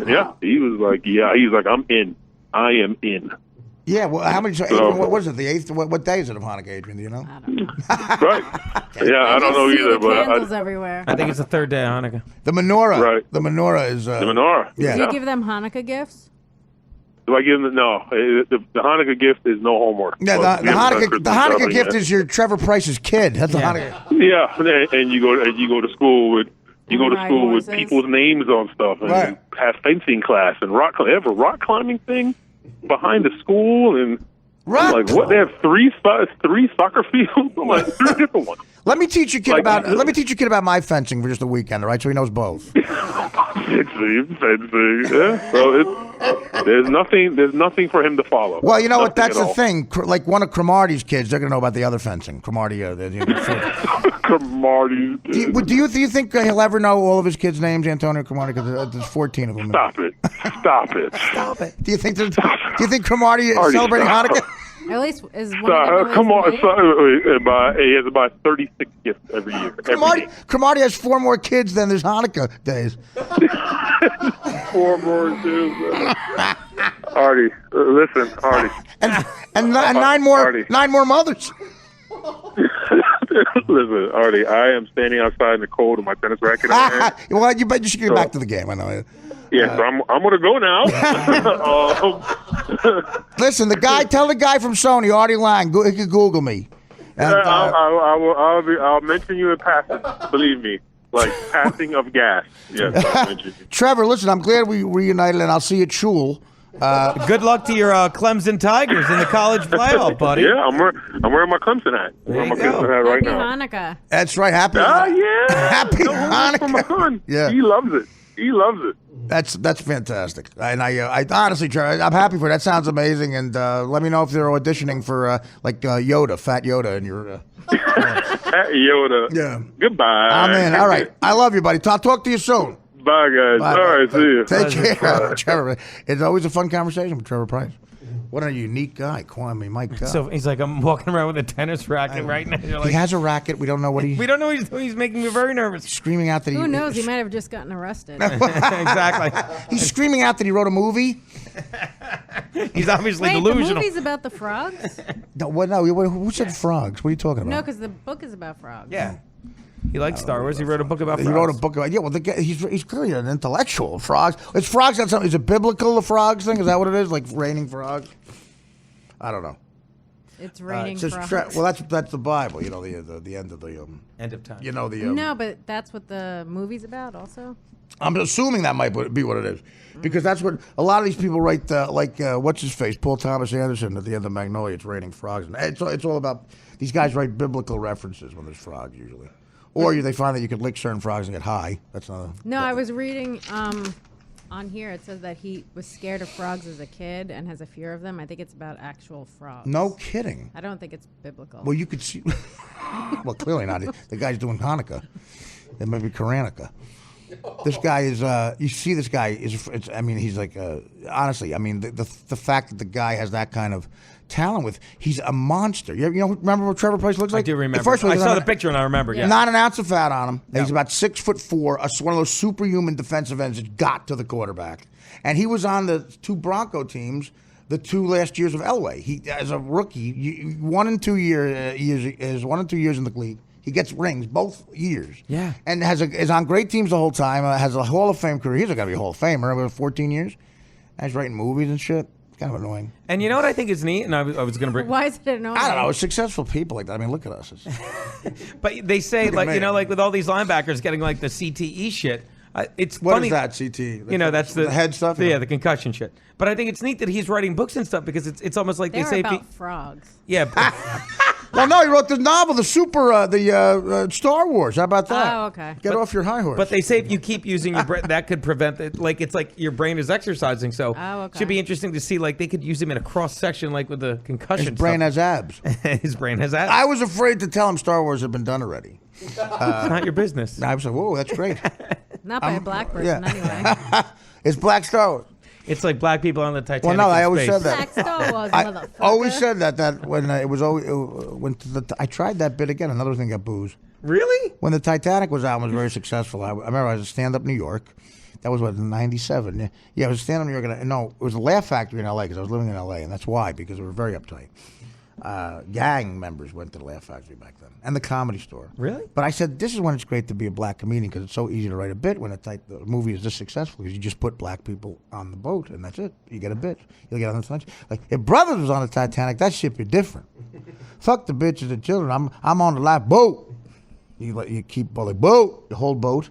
Yeah, he was like, he's like, I'm in. I am in. Yeah, well, how many? What is it? The 8th? What day is it of Hanukkah, Adrian? Do you know? I don't know. Right. Yeah, I don't know either. The But candles everywhere. I think it's the third day of Hanukkah. The menorah. Right. The menorah is. the menorah. Yeah. Do you give them Hanukkah gifts? Do I give them? No. The Hanukkah gift is no homework. Yeah, the Hanukkah gift is your Trevor Price's kid. That's the Hanukkah. Yeah, and you go to school with. You go to school with people's names on stuff and have fencing class and rock. They have a rock climbing thing behind the school and I'm like, what? They have three soccer fields. I'm like, 3 different ones. Let me teach your kid about my fencing for just a weekend, all right? So he knows both. fencing. Yeah. So there's nothing for him to follow. Well, you know what? That's the thing. Like one of Cromartie's kids, they're gonna know about the other fencing. Cromartie. Cromartie. Do you think he'll ever know all of his kids' names, Antonio Cromartie? Because there's 14 of them. Stop it. Do you think Cromartie is celebrating Hanukkah? At least is one of them come on. He has about 36 gifts every year. Cromartie has 4 more kids than there's Hanukkah days. 4 more kids. Artie, listen, Artie. And 9 more mothers. Listen, Artie, I am standing outside in the cold with my tennis racket in my hand. Well, you should get back to the game. I know. Yeah, so I'm going to go now. Listen, tell the guy from Sony, Artie Lang, he can Google me. And, I'll mention you in passing. Believe me, like passing of gas. Yes, I'll mention you. Trevor, listen, I'm glad we reunited, and I'll see you at Shul. Good luck to your Clemson Tigers in the college playoff, buddy. Yeah, I'm wearing my Clemson hat. I'm wearing my Clemson hat right Happy now. Hanukkah. That's right. Happy. Yeah. Happy No homework for my Hanukkah. son. Yeah. He loves it. He loves it. That's fantastic. And I honestly, Trevor, I'm happy for it. That sounds amazing. And let me know if they're auditioning for Yoda, Fat Yoda, in your. Fat Yoda. Yeah. Goodbye. I'm in. All right. I love you, buddy. Talk to you soon. Bye, guys. Bye, All right, see you. Take care, Trevor. It's always a fun conversation with Trevor Price. What a unique guy, Kwame. My God. So he's like, I'm walking around with a tennis racket right now. You're like, He has a racket. We don't know what we don't know what he's doing. He's making me very nervous. screaming out that he. Who knows? He might have just gotten arrested. Exactly. He's screaming out that he wrote a movie. He's obviously Wait, the delusional. movie's about the frogs? No, what? No, who said frogs? What are you talking about? No, because the book is about frogs. Yeah. He likes Star Wars. He wrote a book about He frogs. wrote a book about Well, he's clearly an intellectual. Frogs. Is frogs got something? Is it biblical? The frogs thing? Is that what it is? Like raining frogs? I don't know. It's raining It says frogs. well, that's the Bible. You know the end of the End of time. You know the. No, but that's what the movie's about also? I'm assuming that might be what it is, because that's what a lot of these people write. What's his face, Paul Thomas Anderson, at the end of Magnolia. It's raining frogs, and it's all about these guys write biblical references when there's frogs usually, or they find that you could lick certain frogs and get high. That's not. No, I was reading on here. It says that he was scared of frogs as a kid and has a fear of them. I think it's about actual frogs. No kidding. I don't think it's biblical. Well, you could see. Well, clearly not. The guy's doing Hanukkah. It might be Karanika. This guy is. You see, this guy is. He's like. Honestly, the fact that the guy has that kind of talent he's a monster. Remember what Trevor Price looks like? I do remember. The first one, I saw the picture and I remember. Yeah. Not an ounce of fat on him. Yeah. He's about 6'4", one of those superhuman defensive ends that got to the quarterback. And he was on the 2 Bronco teams the 2 last years of Elway. He, as a rookie, 1 and 2 years in the league. He gets rings both years. Yeah. And is on great teams the whole time. Has a Hall of Fame career. He's got to be a Hall of Famer over 14 years. And he's writing movies and shit. Kind of annoying. And you know what I think is neat? And I was going to bring. Why is it annoying? I don't know. Successful people like that. Look at us. But they say, like with all these linebackers getting like the CTE shit. It's what funny. What is that, CTE? That's the head stuff? Yeah, the concussion shit. But I think it's neat that he's writing books and stuff because it's almost like They're they say. about frogs. Yeah. Well, no, he wrote the novel, the Star Wars. How about that? Oh, okay. Get off your high horse. But they say if you keep using your brain, that could prevent it. Like it's like your brain is exercising. So okay. Should be interesting to see. Like they could use him in a cross section, like with the concussion. His brain stuff. has abs. His brain has abs. I was afraid to tell him Star Wars had been done already. It's not your business. I was like, whoa, that's great. Not by a black person, anyway. It's Black Star Wars. It's like black people on the Titanic. Well, no, I in always space. said that. Black Star Wars, I motherfucker. always said that when it was always I tried that bit again. Another thing got booze. Really? When the Titanic was out and was very successful, I remember I was a stand-up New York. That was in '97. Yeah, it was a stand-up New York. No, it was a Laugh Factory in L.A. because I was living in L.A. and that's why, because we were very uptight. Gang members went to the Laugh Factory back then, and the Comedy Store. Really? But I said, this is when it's great to be a black comedian because it's so easy to write a bit when the movie is this successful because you just put black people on the boat and that's it. You get a bit. You'll get on the Titanic. Like if Brothers was on the Titanic, that shit be different. Fuck the bitches and children. I'm on the life boat. You keep like boat, the whole boat,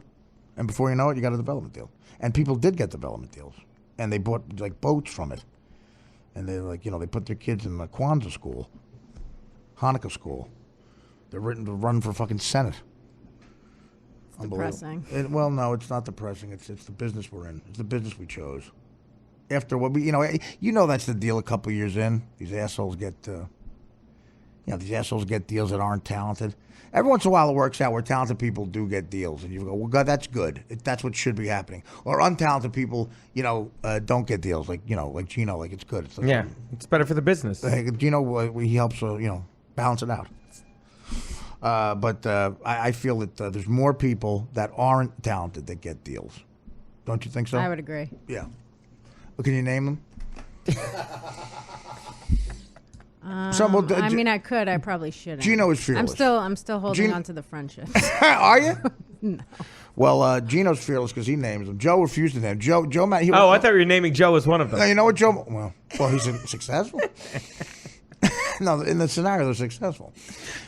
and before you know it, you got a development deal. And people did get development deals, and they bought like boats from it. And they they put their kids in the Kwanzaa school, Hanukkah school. They're written to run for fucking Senate. It's depressing. Well, no, it's not depressing. It's the business we're in. It's the business we chose. After what we, that's the deal. A couple of years in, these assholes get, deals that aren't talented. Every once in a while, it works out where talented people do get deals, and you go, "Well, God, that's good. That's what should be happening." Or untalented people, don't get deals, like Gino, like it's good. It's like, it's better for the business. Gino, he helps, balance it out. But I feel that there's more people that aren't talented that get deals. Don't you think so? I would agree. Yeah. Well, can you name them? I could. I probably shouldn't. Gino is fearless. I'm still holding on to the friendship. Are you? No. Well, Gino's fearless because he names them. Joe refused to name Joe. I thought you were naming Joe as one of them. No, you know what, Joe? Well, he's successful. No, in the scenario, they're successful.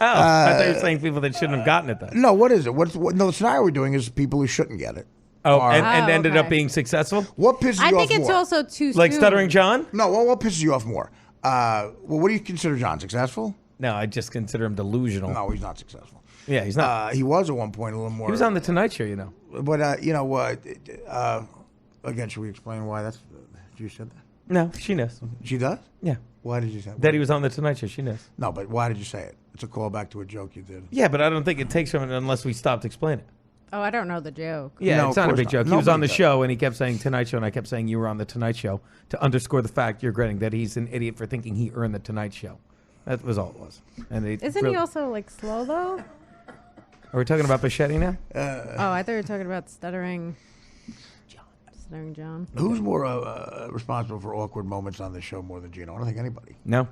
I thought you were saying people that shouldn't have gotten it then. No, what is it? No, the scenario we're doing is people who shouldn't get it. Oh, and ended up being successful? What pisses you off more? I think it's also too Like soon. Stuttering John? No, what pisses you off more? Well, what do you consider John? Successful? No, I just consider him delusional. No, he's not successful. Yeah, he's not. He was at one point a little more. He was on The Tonight Show, you know. But, you know what? Again, should we explain why that's... You said that? No, she knows. She does? Yeah. Why did you say that? That he was on The Tonight Show, she knows. No, but why did you say it? It's a callback to a joke you did. Yeah, but I don't think it takes from it unless we stopped explaining it. Oh, I don't know the joke. Yeah, No, it's of not a course big not. joke. He was on the Nobody does. show, and he kept saying Tonight Show, and I kept saying you were on The Tonight Show to underscore the fact you're regretting that he's an idiot for thinking he earned The Tonight Show. That was all it was. And Isn't he also like slow though? Are we talking about Bichetti now? Oh, I thought you were talking about Stuttering John. Who's more responsible for awkward moments on the show more than Gino? I don't think anybody. No.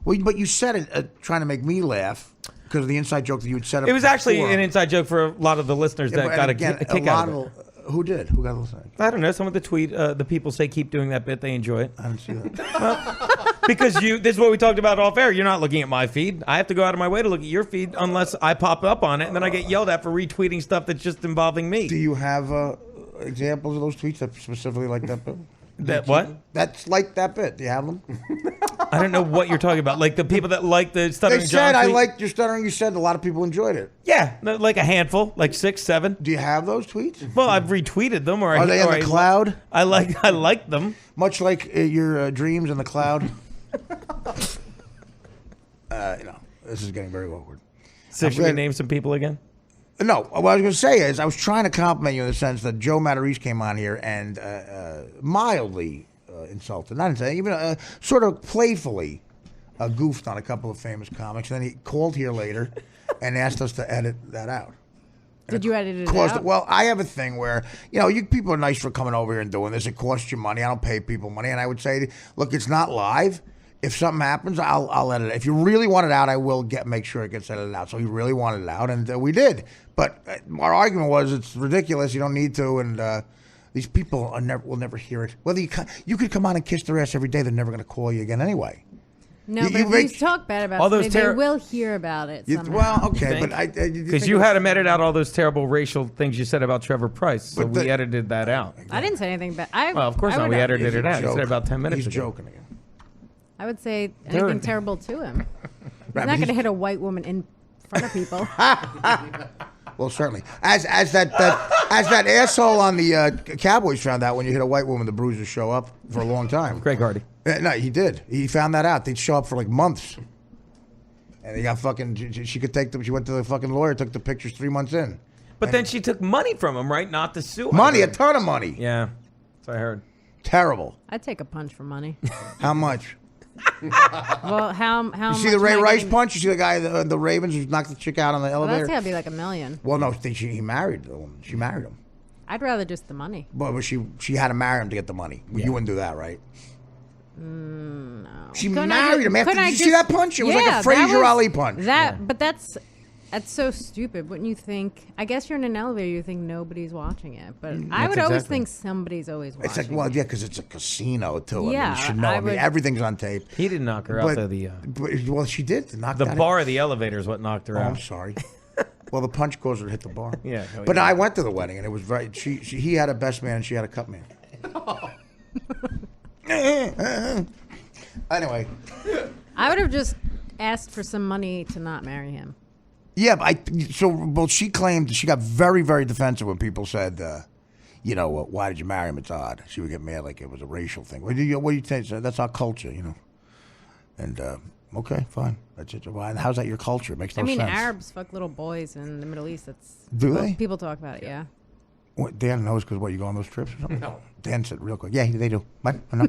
Well, but you said it trying to make me laugh because of the inside joke that you had set up. It was actually before. an inside joke for a lot of the listeners that got a kick out of it. Who did? Who got a listen? I don't know. Some of the tweet, the people say keep doing that bit. They enjoy it. I didn't see that. Because this is what we talked about off air. You're not looking at my feed. I have to go out of my way to look at your feed unless I pop up on it, and then I get yelled at for retweeting stuff that's just involving me. Do you have examples of those tweets that specifically like that bit? That what? That's like that bit. Do you have them? I don't know what you're talking about. Like the people that like the Stuttering They John said I tweet? liked your stuttering. You said a lot of people enjoyed it. Yeah, like a handful, like 6, 7. Do you have those tweets? Well, I've retweeted them, or Are they in the cloud? I like them. Much like your dreams in the cloud. This is getting very awkward. So should we name some people again? No, what I was going to say is I was trying to compliment you in the sense that Joe Matarese came on here and mildly insulted, not insulted, even sort of playfully goofed on a couple of famous comics. And then he called here later and asked us to edit that out. Did you edit it out? Well, I have a thing where, you people are nice for coming over here and doing this. It costs you money. I don't pay people money. And I would say, look, it's not live. If something happens, I'll edit it. If you really want it out, I will make sure it gets edited out. So he really wanted it out, and we did. But our argument was it's ridiculous. You don't need to, and these people will never hear it. Whether you could come on and kiss their ass every day, they're never going to call you again anyway. No, but if you talk bad about somebody, they will hear about it somehow. Well, okay, but because you had to edit out all those terrible racial things you said about Trevor Price, so we edited that out. I didn't say anything bad. Well, of course not. We edited it out. You said about 10 minutes He's ago. joking again. I would say anything terrible to him. He's not going to hit a white woman in front of people. Well, certainly. As that asshole on the Cowboys found out, when you hit a white woman, the bruises show up for a long time. Greg Hardy. No, he did. He found that out. They'd show up for like months. And they got fucking. She could take them. She went to the fucking lawyer, took the pictures 3 months in. But then she took money from him, right? Not to sue him. Money, a ton of money. Yeah, that's what I heard. Terrible. I'd take a punch for money. How much? Well, how You see the Ray Rice punch? You see the guy, the Ravens, who knocked the chick out on the elevator? That's got to be like $1 million. Well, no, he married the woman. She married him. I'd rather just the money. But she had to marry him to get the money. Yeah. You wouldn't do that, right? No. She married him after. Did you see that punch? It was like a Frazier Ali punch. But that's so stupid. Wouldn't you think? I guess you're in an elevator. You think nobody's watching it, but I would always think somebody's always watching. It's like, well, yeah, because it's a casino too. Yeah, I mean, you should know. I mean, everything's on tape. He didn't knock her out. Well, she did. The bar of the elevator is what knocked her out. I'm sorry. Well, the punch caused her to hit the bar. Yeah. But I went to the wedding, and it was very. He had a best man, and she had a cut man. Anyway, I would have just asked for some money to not marry him. Yeah, but she claimed she got very, very defensive when people said, why did you marry him? It's odd. She would get mad like it was a racial thing. What do you think? That's our culture, And okay, fine. That's it. Why? How's that your culture? It makes no sense. Arabs fuck little boys in the Middle East. Do they? People talk about it. Yeah. What, Dan knows because you go on those trips or something? No. Dan said real quick. Yeah, they do. What? No,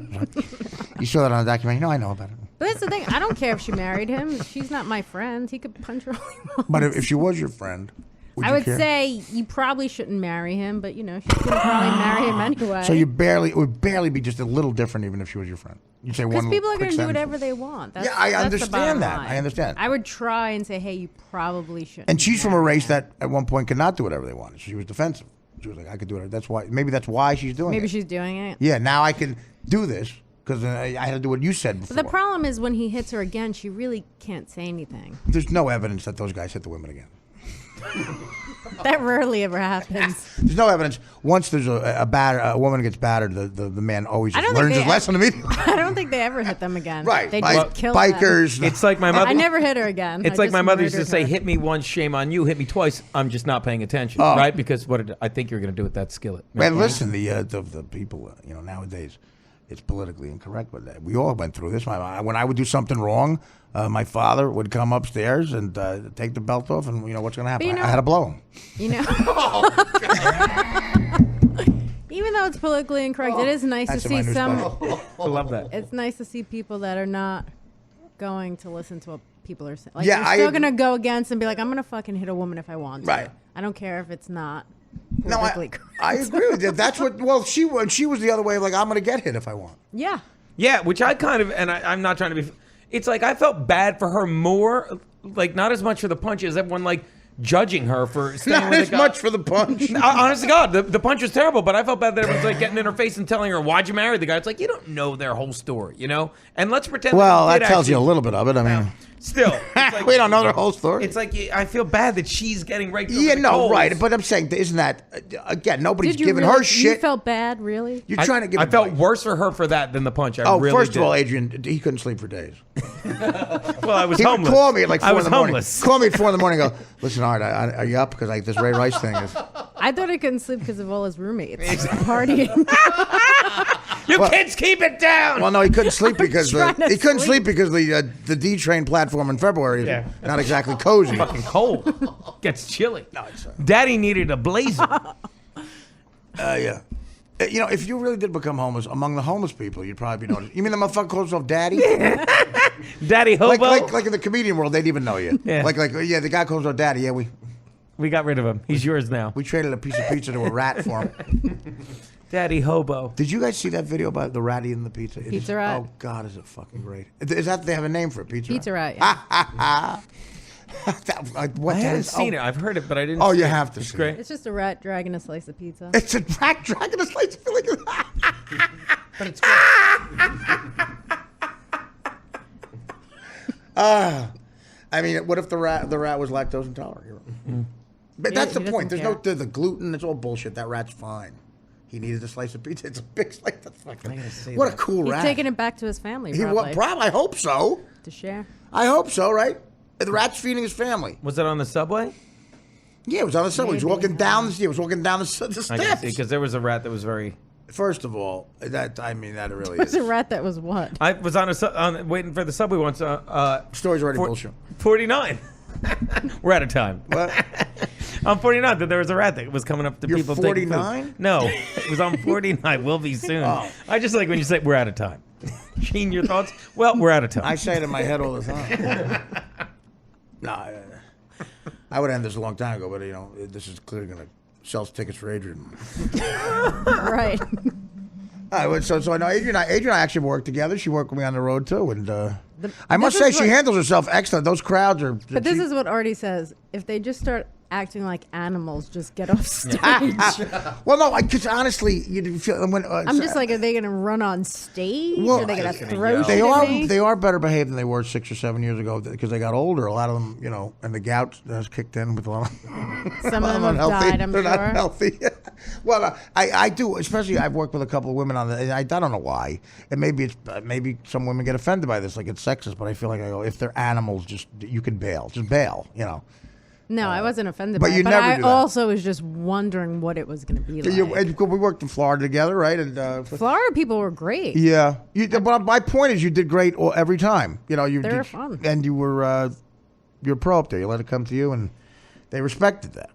you saw that on the documentary? No, I know about it. But that's the thing. I don't care if she married him. She's not my friend. He could punch her all he wants. But if she was your friend, I would say you probably shouldn't marry him. But she's gonna probably marry him anyway. So it would barely be just a little different, even if she was your friend. You'd say one. Because people are gonna do whatever they want. Yeah, I understand that. I understand. I would try and say, hey, you probably shouldn't. And she's from a race that at one point could not do whatever they wanted. She was defensive. She was like, I could do it. That's why she's doing it. Maybe she's doing it. Yeah, now I can do this because I had to do what you said before. But the problem is when he hits her again, she really can't say anything. There's no evidence that those guys hit the women again. That rarely ever happens. There's no evidence. Once there's a woman gets battered, the man always just learns his lesson immediately. I don't think they ever hit them again. Right. They just kill bikers. It's like my mother. I never hit her again. It's like my mother used to say, "Hit me once, shame on you. Hit me twice, I'm just not paying attention." Right? Because I think you're going to do with that skillet. Man, listen, the people, nowadays, it's politically incorrect, but we all went through this. When I would do something wrong, my father would come upstairs and take the belt off, and what's going to happen? I had to blow him. Even though it's politically incorrect, it is nice to see some. I love that. It's nice to see people that are not going to listen to what people are saying. Like, Yeah, you're still going to go against and be like, I'm going to fucking hit a woman if I want to. Right. I don't care if it's not. No, I agree with you. That's what. Well, she was the other way. Like, I'm going to get hit if I want. Yeah. Yeah, which I kind of, and I'm not trying to be. It's like I felt bad for her more, like not as much for the punch as everyone like judging her for staying Not with as much for the punch. Honest to God, the punch was terrible, but I felt bad that everyone's like getting in her face and telling her, "Why'd you marry the guy?" It's like you don't know their whole story, And let's pretend. Well, that tells you a little bit of it. I mean, still, it's like, we don't know their whole story. It's like I feel bad that she's getting raked. Yeah, over the coals. right. But I'm saying, isn't that again? Nobody's Did you giving really, her shit. You felt bad, really? You're trying to give. I felt advice. worse for her for that than the punch. First of all, Adrian, he couldn't sleep for days. Well, I was He homeless. would call me at like 4 I was in the morning. homeless. Call me at 4 in the morning. And go, listen, Art, are you up? Because like this Ray Rice thing is. I thought he couldn't sleep because of all his roommates partying. You kids keep it down. Well, no, he couldn't sleep because trying he to couldn't sleep. sleep because the D train platform in February is not exactly cozy. Fucking cold. Gets chilly. No, it's, Daddy needed a blazer. yeah. If you really did become homeless, among the homeless people, you'd probably be noticed. You mean the motherfucker calls himself Daddy? Daddy hobo. like in the comedian world, they'd even know you. Yeah. The guy calls himself Daddy. Yeah, We got rid of him. He's yours now. we traded a piece of pizza to a rat for him. Daddy hobo. Did you guys see that video about the rat eating the pizza? Pizza rat? Oh God, is it fucking great? Is that they have a name for it? Pizza Rat. Yeah. What I that haven't is? seen it. I've heard it, but I didn't. Oh, see you it. have to It's see great. it. It's just a rat dragging a slice of pizza. It's a rat dragging a slice of like. But it's great. I mean, what if the rat was lactose intolerant? But that's He the point. There's doesn't care. the gluten. It's all bullshit. That rat's fine. He needed a slice of pizza. It's a big slice. That's fucking. What a cool He's rat. taking it back to his family, He probably, probably. I hope so. to share. I hope so. Right? The rat's feeding his family. Was it on the subway? Yeah, it was on the subway. He was Maybe. walking down. He was walking down the steps. I can see because there was a rat that was very. First of all, that really It was is. a rat that was what? I was on waiting for the subway once. Story's already bullshit. 49. We're out of time. What? On 49, that there was a rat that was coming up to You're people. taking food. 49? No, it was on 49. Will be soon. Oh. I just like when you say we're out of time. Gene, your thoughts? Well, we're out of time. I say it in my head all the time. No, I would end this a long time ago, but this is clearly going to sell tickets for Adrian. Right. All right, so I know Adrian and I actually worked together. She worked with me on the road too, and I must say she handles herself excellent. Those crowds are. But this is what Artie says. If they just start acting like animals, just get off stage. Well, no, because honestly, you feel when I'm just like, are they going to run on stage? Well, are they going to throw shit they at are me? they are better behaved than they were 6 or 7 years ago because they got older. A lot of them, and the gout has kicked in with a lot of Some of them have unhealthy. died, I'm They're sure. not healthy. Well, I do, especially I've worked with a couple of women on that. I don't know why. And maybe some women get offended by this, like it's sexist. But I feel like if they're animals, you can bail. Just bail. No, I wasn't offended but by you it. But never I do that. also was just wondering what it was going to be like. We worked in Florida together, right? And Florida people were great. yeah. But my point is, you did great every time. They were fun. And you were you're pro up there. You let it come to you, and they respected that.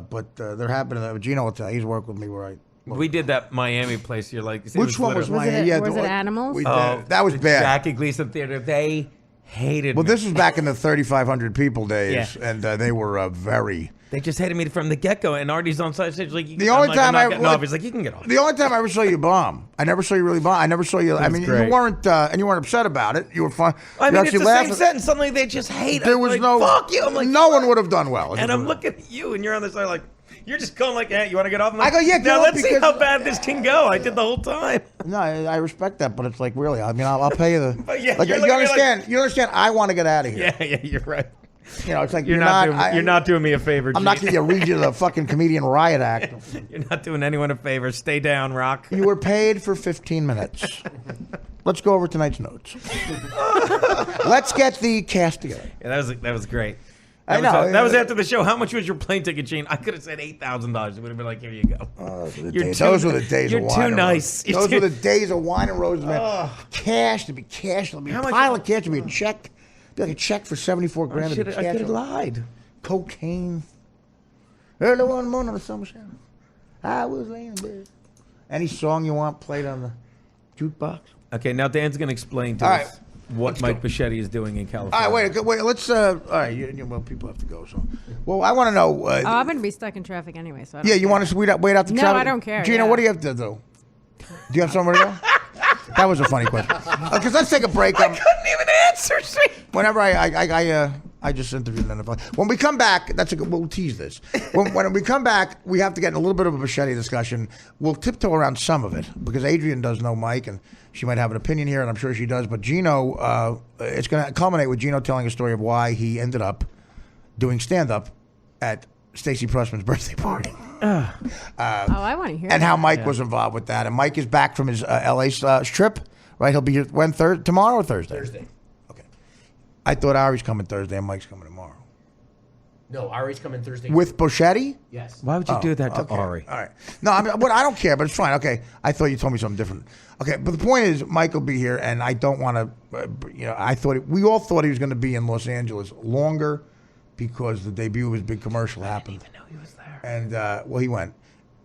But there happened. Gino will tell you, he's worked with me where we did that Miami place. You're like, Which one was Was Miami? it Animals? We did. Oh, That was bad. Jackie Gleason Theater. They hated Well, me. this was back in the 3,500 people days, Yeah. and they were very. They just hated me from the get-go, and Artie's on side stage like, The only time I'm not getting off. He's like, you can get off. The only time I ever saw you bomb, I never saw you really bomb. I never saw you. I mean, great. you weren't, and you weren't upset about it. You were fun. I You mean, it's actually the laughed. same sentence. Suddenly they just hate. There I'm was like, no. fuck you. I'm like, no one would have done well. And I'm looking at you, and you're on the side like, you're just going like, hey, you want to get off? I'm like, I go, yeah, get now off let's see because- how bad this can go. I did the whole time. No, I respect that, but it's like really. I mean, I'll pay you the. But yeah, like, you're you looking at me understand? You understand? I want to get out of here. Yeah, you're right. You know, it's like You're not doing me a favor. I'm not going to read you the fucking comedian riot act. You're not doing anyone a favor. Stay down, Rock. You were paid for 15 minutes. Let's go over tonight's notes. Let's get the cast together. Yeah, that was great. I know. That was after the show. How much was your plane ticket, Gene? I could have said $8,000. It would have been like, here you go. Those were the days of wine. You're too nice. Those were the days of wine and roses, man. Cash to be cash. To be a pile of cash to be a check. Be like a check for 74 grand. I could have lied. Cocaine. Early one morning on the summer shower, I was laying in bed. Any song you want played on the jukebox? Okay, now Dan's going to explain to us what Mike Bichetti is doing in California. All right, wait. Let's. All right, well, people have to go. So, well, I want to know. I'm going to be stuck in traffic anyway. So you want us to wait out the traffic? No, I don't care. Gina, what do you have to do? Do you have somewhere to go? That was a funny question. Because let's take a break. I couldn't even answer. Whenever I just interviewed an NFL. When we come back, we'll tease this. When we come back, we have to get in a little bit of a Bichetti discussion. We'll tiptoe around some of it because Adrian does know Mike and she might have an opinion here, and I'm sure she does. But Gino, it's going to culminate with Gino telling a story of why he ended up doing stand-up at Stacey Pressman's birthday party. I want to hear and how Mike was involved with that. And Mike is back from his LA trip, right? He'll be here tomorrow or Thursday? Thursday. Okay. I thought Ari's coming Thursday and Mike's coming tomorrow. No, Ari's coming Thursday. With Bichetti? Yes. Why would you do that to Ari? All right. No, I don't care, but it's fine. Okay. I thought you told me something different. Okay, but the point is, Mike will be here, and I don't want to, we all thought he was going to be in Los Angeles longer because the debut of his big commercial happened. I didn't even know he was there. And, he went.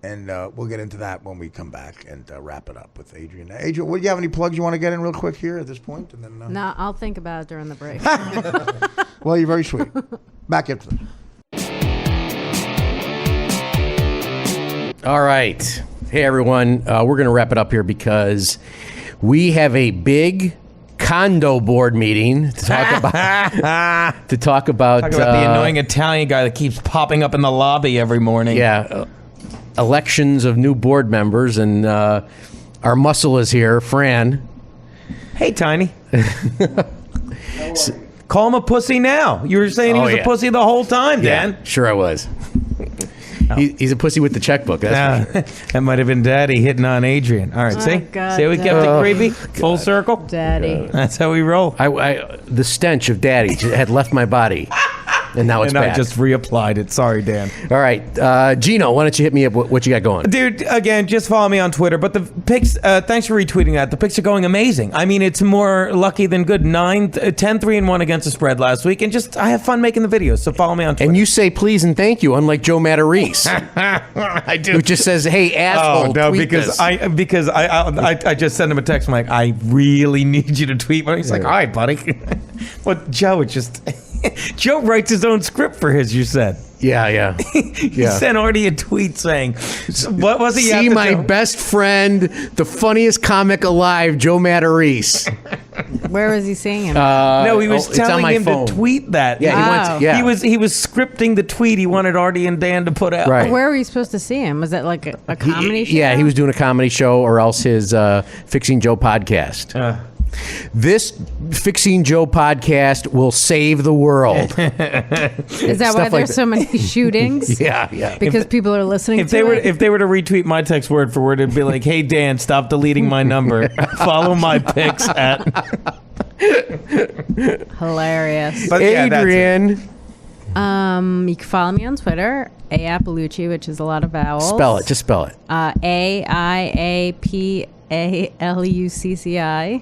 And we'll get into that when we come back and wrap it up with Adrian. Adrian, do you have any plugs you want to get in real quick here at this point? And then, No, I'll think about it during the break. Well, you're very sweet. Back into this. All right. Hey, everyone. We're going to wrap it up here because we have a big condo board meeting to talk about the annoying Italian guy that keeps popping up in the lobby every morning. Yeah. Elections of new board members, and our muscle is here, Fran. Hey, Tiny. Call him a pussy now. You were saying he was a pussy the whole time, Dan. Yeah, sure I was. He's a pussy with the checkbook. That's for sure. That might have been Daddy hitting on Adrian. All right, see? God, see how we kept it creepy? Full circle? Daddy. That's how we roll. The stench of Daddy had left my body. And now it's back. I just reapplied it. Sorry, Dan. All right. Gino, why don't you hit me up what you got going? Dude, again, just follow me on Twitter. But the picks, thanks for retweeting that. The picks are going amazing. I mean, it's more lucky than good. 10-3-1 against the spread last week. And just, I have fun making the videos. So follow me on Twitter. And you say please and thank you, unlike Joe Matarese. I do. Who just says, hey, asshole, oh, no, tweet because this. I just sent him a text. I'm like, I really need you to tweet. He's like, all right, buddy. But Joe, it's just... Joe writes his own script for his, you said. Yeah. He sent Artie a tweet saying, what was he? See my best friend, the funniest comic alive, Joe Matarese. Where was he saying him? No, he was telling him phone. to tweet that. Yeah, He was scripting the tweet he wanted Artie and Dan to put out. Right. Where were you supposed to see him? Was that like a comedy show? Yeah, he was doing a comedy show or else his Fixing Joe podcast. This Fixing Joe podcast will save the world. Is that why there's so many shootings? Yeah. Because people are listening If they were to retweet my text word for word, it'd be like, "Hey Dan, stop deleting my number. Follow my pics at." Hilarious. But Adrian. You can follow me on Twitter, Appalucci, which is a lot of vowels. Just spell it. AIAPALUCCI.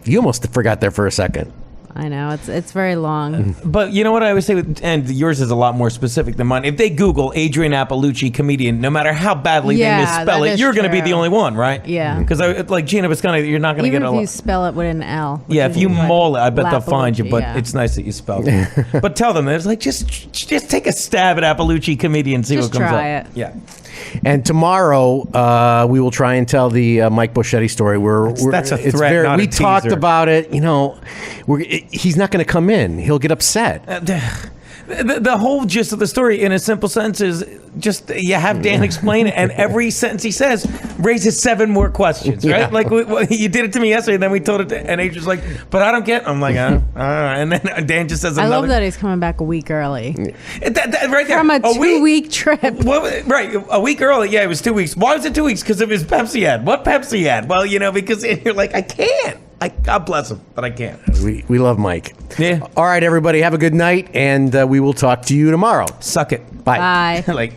You almost forgot there for a second. I know, it's very long. But you know what I always say, and yours is a lot more specific than mine. If they Google Adrian Appalucci comedian, no matter how badly they misspell it, you're going to be the only one, right? Yeah. Because like Gina Visconti, you're not going to get a lot. Even if you spell it with an L. Yeah, if you maul it, I bet they'll find you. But yeah. it's nice that you spelled it. But tell them, it's like just take a stab at Appalucci comedian, see Just what comes up. try it. Yeah. And tomorrow, we will try and tell the Mike Bichetti story. That's a threat, not a we teaser. talked about it. You know, he's not going to come in. He'll get upset. the whole gist of the story, in a simple sense, is just you have Dan explain it, and every sentence he says raises 7 more questions, right? Yeah. Like you did it to me yesterday, and then we told it to, and Adrian's like, but I don't get. I'm like, and then Dan just says I another. love that he's coming back a week early That right there, from a 2-week trip. Right, a week early. Yeah, it was 2 weeks. Why was it 2 weeks? Because of his Pepsi ad. What Pepsi ad? Well, because you're like, I can't. God bless him, but I can't. We love Mike. Yeah. All right, everybody, have a good night, and we will talk to you tomorrow. Suck it. Bye. Bye. Like.